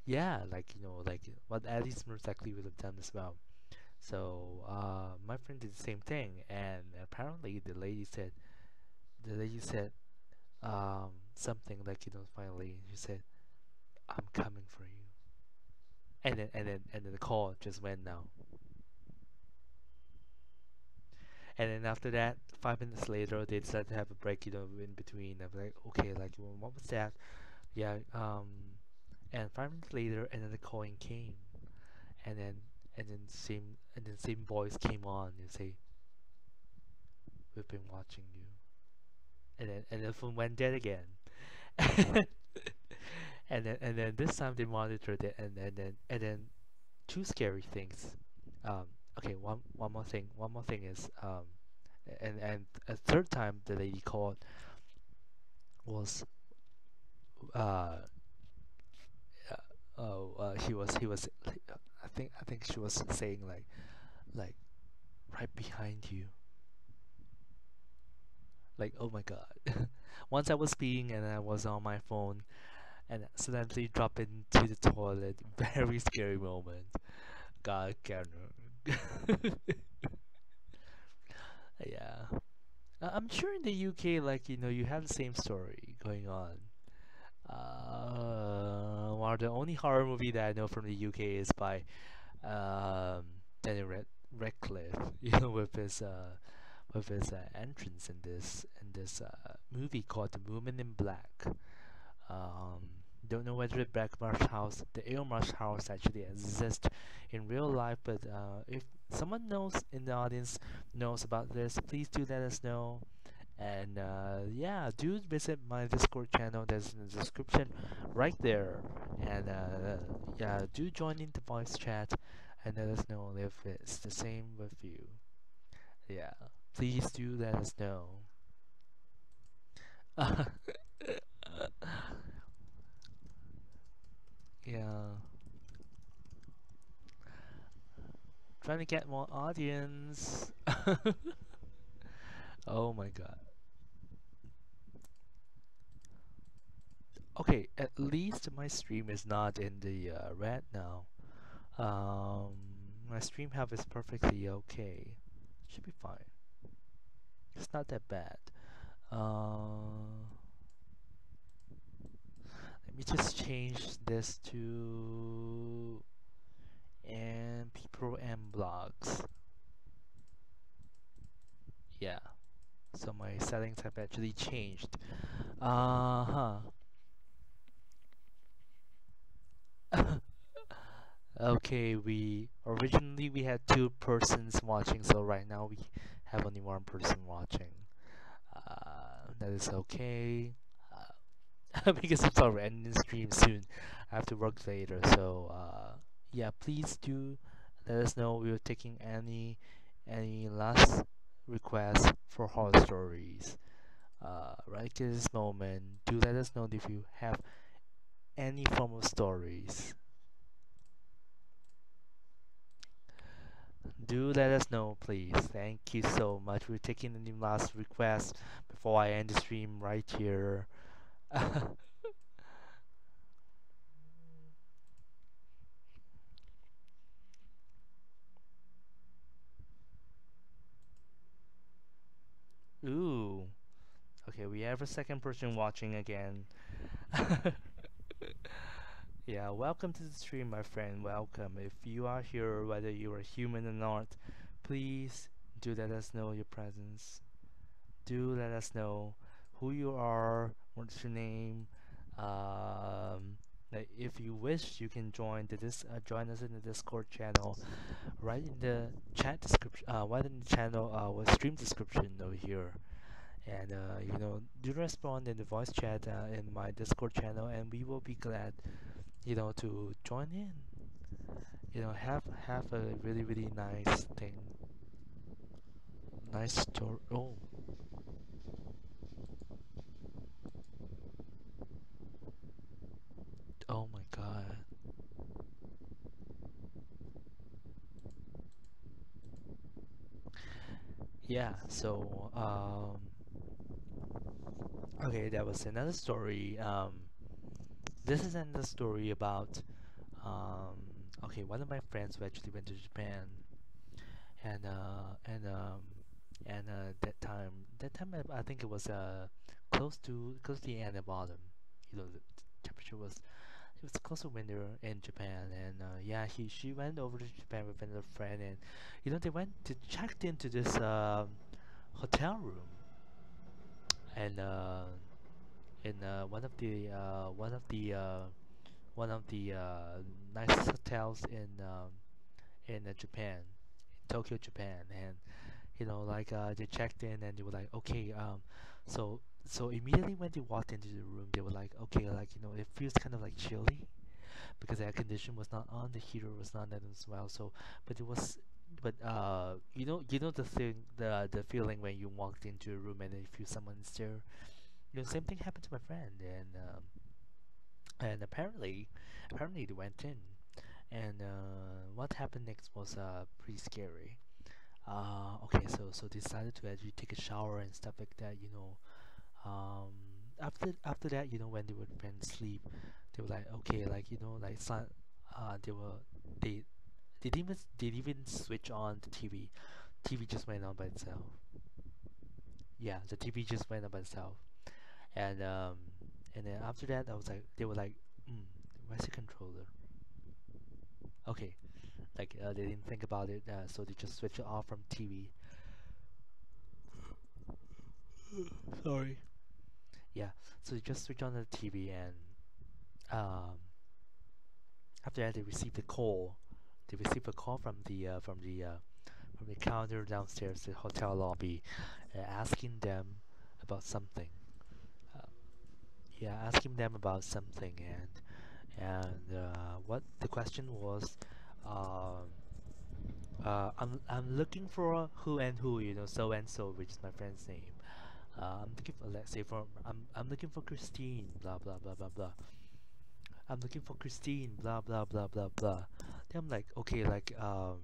Yeah, like like what Eddie Smurfxactly would have done as well. So my friend did the same thing, and apparently the lady said something like finally she said, "I'm coming for you," and then the call just went now. And then after that, 5 minutes later, they decided to have a break, in between. I'm like, okay, like, well, what was that? Yeah, and 5 minutes later, and then the calling came, and then same voice came on and say, "We've been watching you," and then the phone went dead again. And then this time they monitored it, and then two scary things. Um, okay, one more thing is and a third time the lady called was uh, he was I think she was saying like right behind you, like, oh my god. Once I was peeing and I was on my phone and accidentally dropped into the toilet. Very scary moment. God, Karen. Yeah. I'm sure in the UK, like, you have the same story going on. Well, the only horror movie that I know from the UK is by Danny Radcliffe, with his entrance in this movie called The Woman in Black. Don't know whether the Black Marsh House, the Aylmarsh House, actually exists in real life, but if someone knows in the audience knows about this, please do let us know. And yeah, do visit my Discord channel that's in the description right there. And yeah, do join in the voice chat and let us know if it's the same with you. Yeah, please do let us know. Yeah, trying to get more audience. Oh my god. Okay, at least my stream is not in the red now. Um, my stream health is perfectly okay. Should be fine. It's not that bad. Uh, Let me just change this to MP Pro and blogs. Yeah. So my settings have actually changed. Uh huh. Okay, we originally we had two persons watching, so right now we have only one person watching. That is okay. Because it's already ending the stream soon. I have to work later, so yeah, please do let us know. We're taking any last requests for horror stories. Right at this moment, do let us know if you have any form of stories. Do let us know, please. Thank you so much. We're taking any last requests before I end the stream right here. Ooh. Okay, we have a second person watching again. Yeah, welcome to the stream, my friend. Welcome. If you are here, whether you are human or not, please do let us know your presence. Do let us know who you are, what's your name. Like if you wish, you can join us in the Discord channel, right in the chat description, right in the channel, with stream description over here. And do respond in the voice chat in my Discord channel, and we will be glad, to join in. Have a really really nice thing, nice story. Oh my god. Yeah. So okay, that was another story. This is another story about Okay, one of my friends who actually went to Japan, and that time I think it was close to the end of autumn. The temperature was it was close to winter in Japan, and yeah, she went over to Japan with another friend, and they went to checked into this hotel room, and in one of the nicest hotels in Japan, in Tokyo, Japan, and they checked in and they were like, okay, so immediately when they walked into the room, they were like, okay, it feels kind of like chilly because the air condition was not on, the heater was not on as well. So, but it was, but the thing, the feeling when you walked into a room and then you feel someone's there. Same thing happened to my friend, and apparently they went in, and what happened next was pretty scary. Okay, so decided to actually take a shower and stuff like that. Um, after that, when they were trying to sleep, they were like, okay, they were they they didn't even switch on the TV. TV just went on by itself. Yeah, the TV just went on by itself. And and then after that, I was like, they were like, where's the controller? Okay, they didn't think about it, so they just switched it off from TV. Sorry. Yeah, so they just switched on the TV, and um, after that they received a call. They received a call from the counter downstairs, the hotel lobby, asking them about something. Uh, yeah, asking them about something, and what the question was. Um, I'm looking for who and who, so and so, which is my friend's name. I'm looking for, let's say, I'm looking for Christine, blah blah blah blah blah. I'm looking for Christine, blah blah blah blah blah. Then I'm like, okay, uh,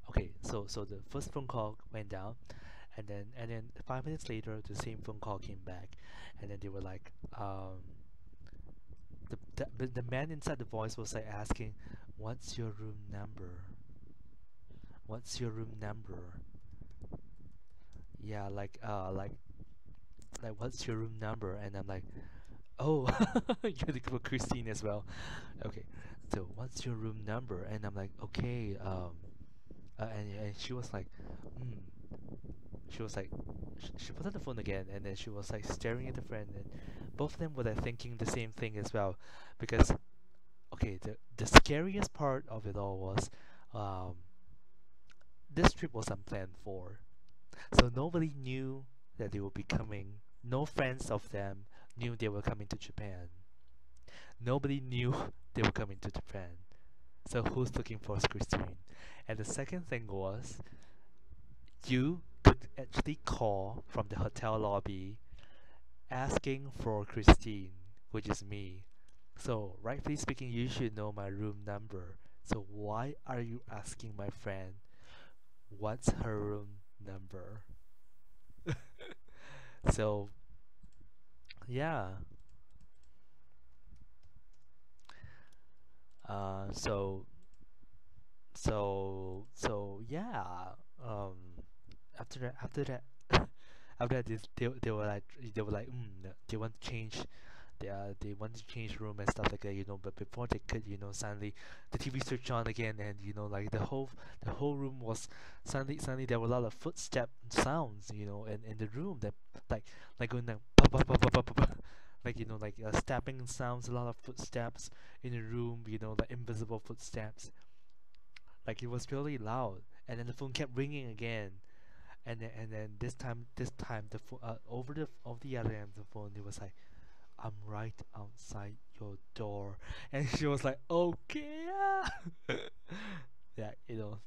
okay. So the first phone call went down, and then 5 minutes later, the same phone call came back, and then they were like, the man inside the voice was like asking, "What's your room number? What's your room number?" Yeah, like what's your room number? And I'm like, oh, you're looking for Christine as well. Okay, so what's your room number? And I'm like, okay, and she was like, hmm. She was like, she put on the phone again, and then she was like staring at the friend, and both of them were like thinking the same thing as well, because okay, the scariest part of it all was, um, this trip was unplanned for, so nobody knew that they would be coming. No friends of them knew they were coming to Japan. Nobody knew they were coming to Japan. So who's looking for Christine? And the second thing was, you could actually call from the hotel lobby asking for Christine, which is me. So rightfully speaking, you should know my room number. So why are you asking my friend what's her room number? So yeah. Uh, so so yeah. Um, after that after that they were like they want to change they want to change room and stuff like that, but before they could, suddenly the TV switched on again, and like the whole room was suddenly there were a lot of footstep sounds, in the room, that like going like pa pa pa pa pa pa pa, like stepping sounds, a lot of footsteps in the room, like invisible footsteps, like it was really loud, and then the phone kept ringing again, and then this time over the other end of the phone, it was like, "I'm right outside your door," and she was like, "Okay, yeah." Yeah,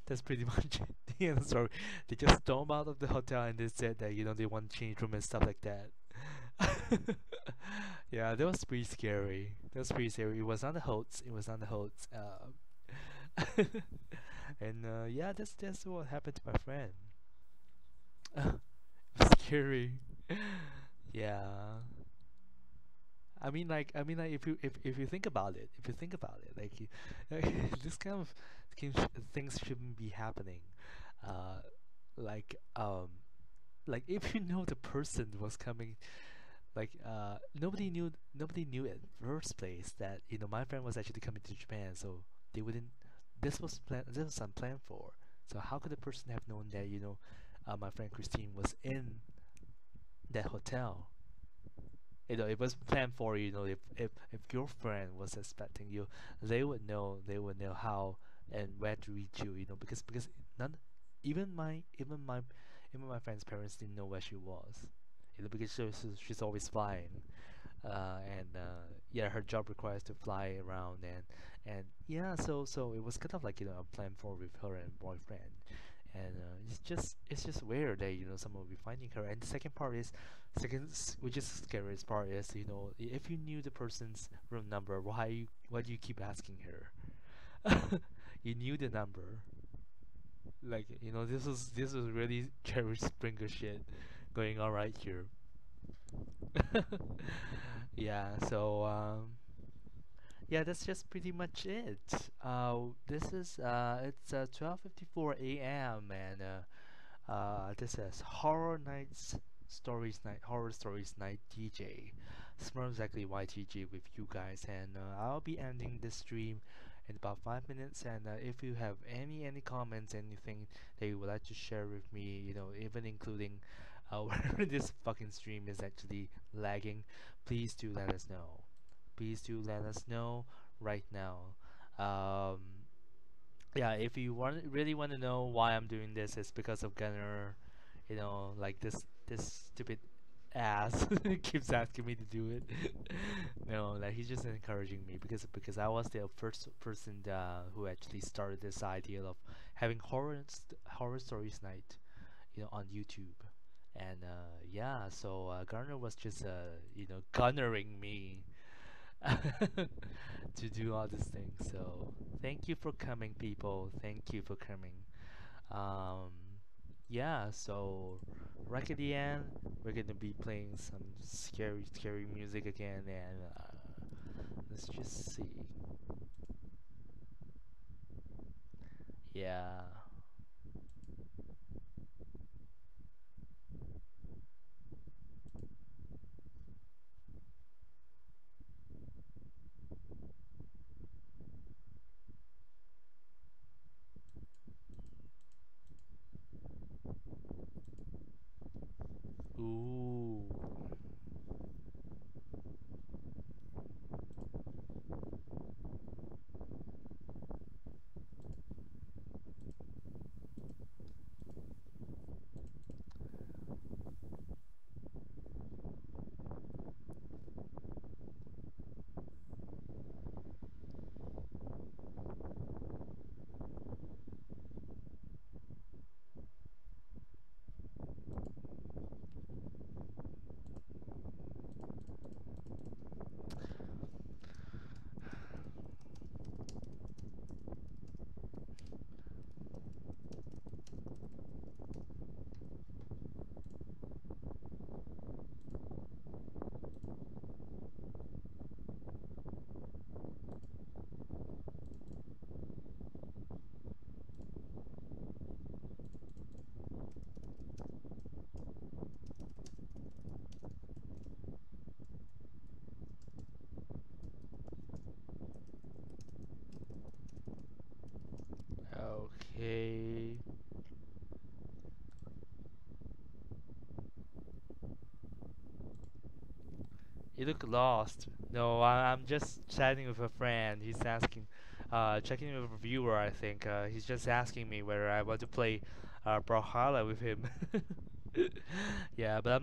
that's pretty much it. The end of the story. They just stormed out of the hotel and they said that they want to change room and stuff like that. Yeah, that was pretty scary. That was pretty scary. It was on the hoax. It was on the hoax. And yeah, that's what happened to my friend. Scary. Yeah. if you think about it, like, this kind of things shouldn't be happening. Uh, like, if you know the person was coming, nobody knew in first place that my friend was actually coming to Japan, so they wouldn't. This was unplanned for. So how could the person have known that my friend Christine was in that hotel? It was planned for. If your friend was expecting you, they would know how and where to reach you. Because none, even my friend's parents didn't know where she was. Because she's always flying, and yeah, her job requires to fly around, and yeah, so it was kind of like a plan for with her and boyfriend, and it's just weird that someone will be finding her. And the second part is which is the scariest part is if you knew the person's room number, why do you keep asking her? You knew the number, like this was really Jerry Springer shit going on right here. Yeah, so yeah, that's just pretty much it. This is it's 12:54 a.m. and this is Horror Stories Night DJ, Smurfxactly YTG with you guys, and I'll be ending this stream in about 5 minutes. And if you have any comments, anything that you would like to share with me, even including where this fucking stream is actually lagging, please do let us know. Please do let us know right now. Um, yeah, if you really want to know why I'm doing this, it's because of Gunner. Like this stupid ass keeps asking me to do it. No, like he's just encouraging me because I was the first person who actually started this idea of having horror stories night, on YouTube. And yeah, so Garner was just gunnering me to do all these things. So thank you for coming, people. Thank you for coming. Um, yeah. So right at the end, we're gonna be playing some scary music again, and let's just see. Yeah. Ooh. Okay. You look lost. No, I'm just chatting with a friend. He's asking, checking with a viewer, I think. He's just asking me whether I want to play Brawlhalla with him. Yeah, but I'm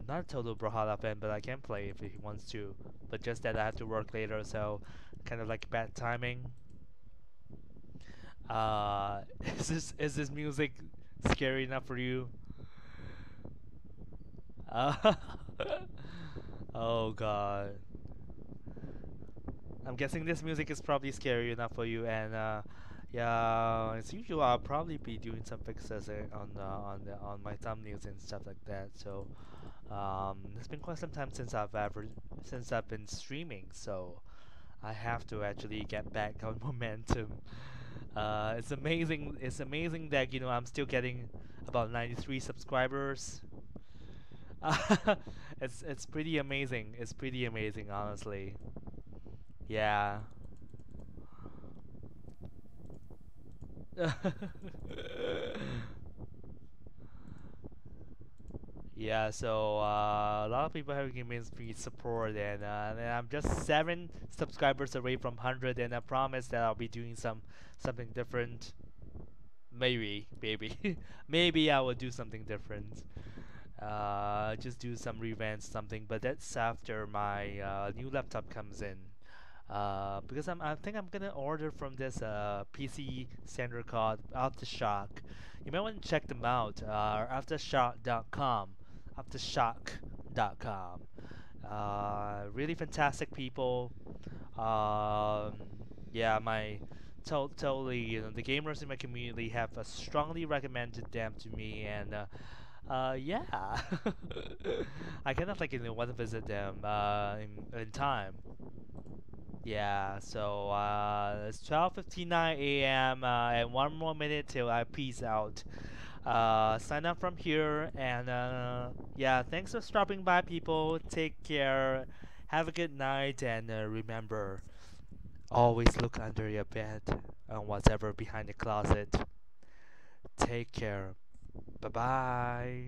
not a total Brawlhalla fan, but I can play if he wants to. But just that I have to work later, so kind of like bad timing. Is this music scary enough for you? Uh, oh god. I'm guessing this music is probably scary enough for you, and yeah, as usual, I'll probably be doing some fixes on my thumbnails and stuff like that. So, It's been quite some time since I've been streaming, so I have to actually get back on momentum. It's amazing. It's amazing that I'm still getting about 93 subscribers. It's pretty amazing. It's pretty amazing, honestly. Yeah. Yeah, so a lot of people have given me support, and I'm just 7 subscribers away from 100, and I promise that I'll be doing something different. Maybe, maybe I will do something different. Just do some revamps, something, but that's after my new laptop comes in. Because I think I'm gonna order from this PC center called Aftershock. You might want to check them out. Aftershock.com. Aftershock.com. Really fantastic people. Um, yeah, totally. The gamers in my community have strongly recommended them to me, and yeah, I kind of want to visit them in time. Yeah, so it's 12:59 a.m. And one more minute till I peace out. Sign up from here, and yeah, thanks for stopping by, people. Take care. Have a good night, and remember, always look under your bed and whatever behind the closet. Take care. Bye bye.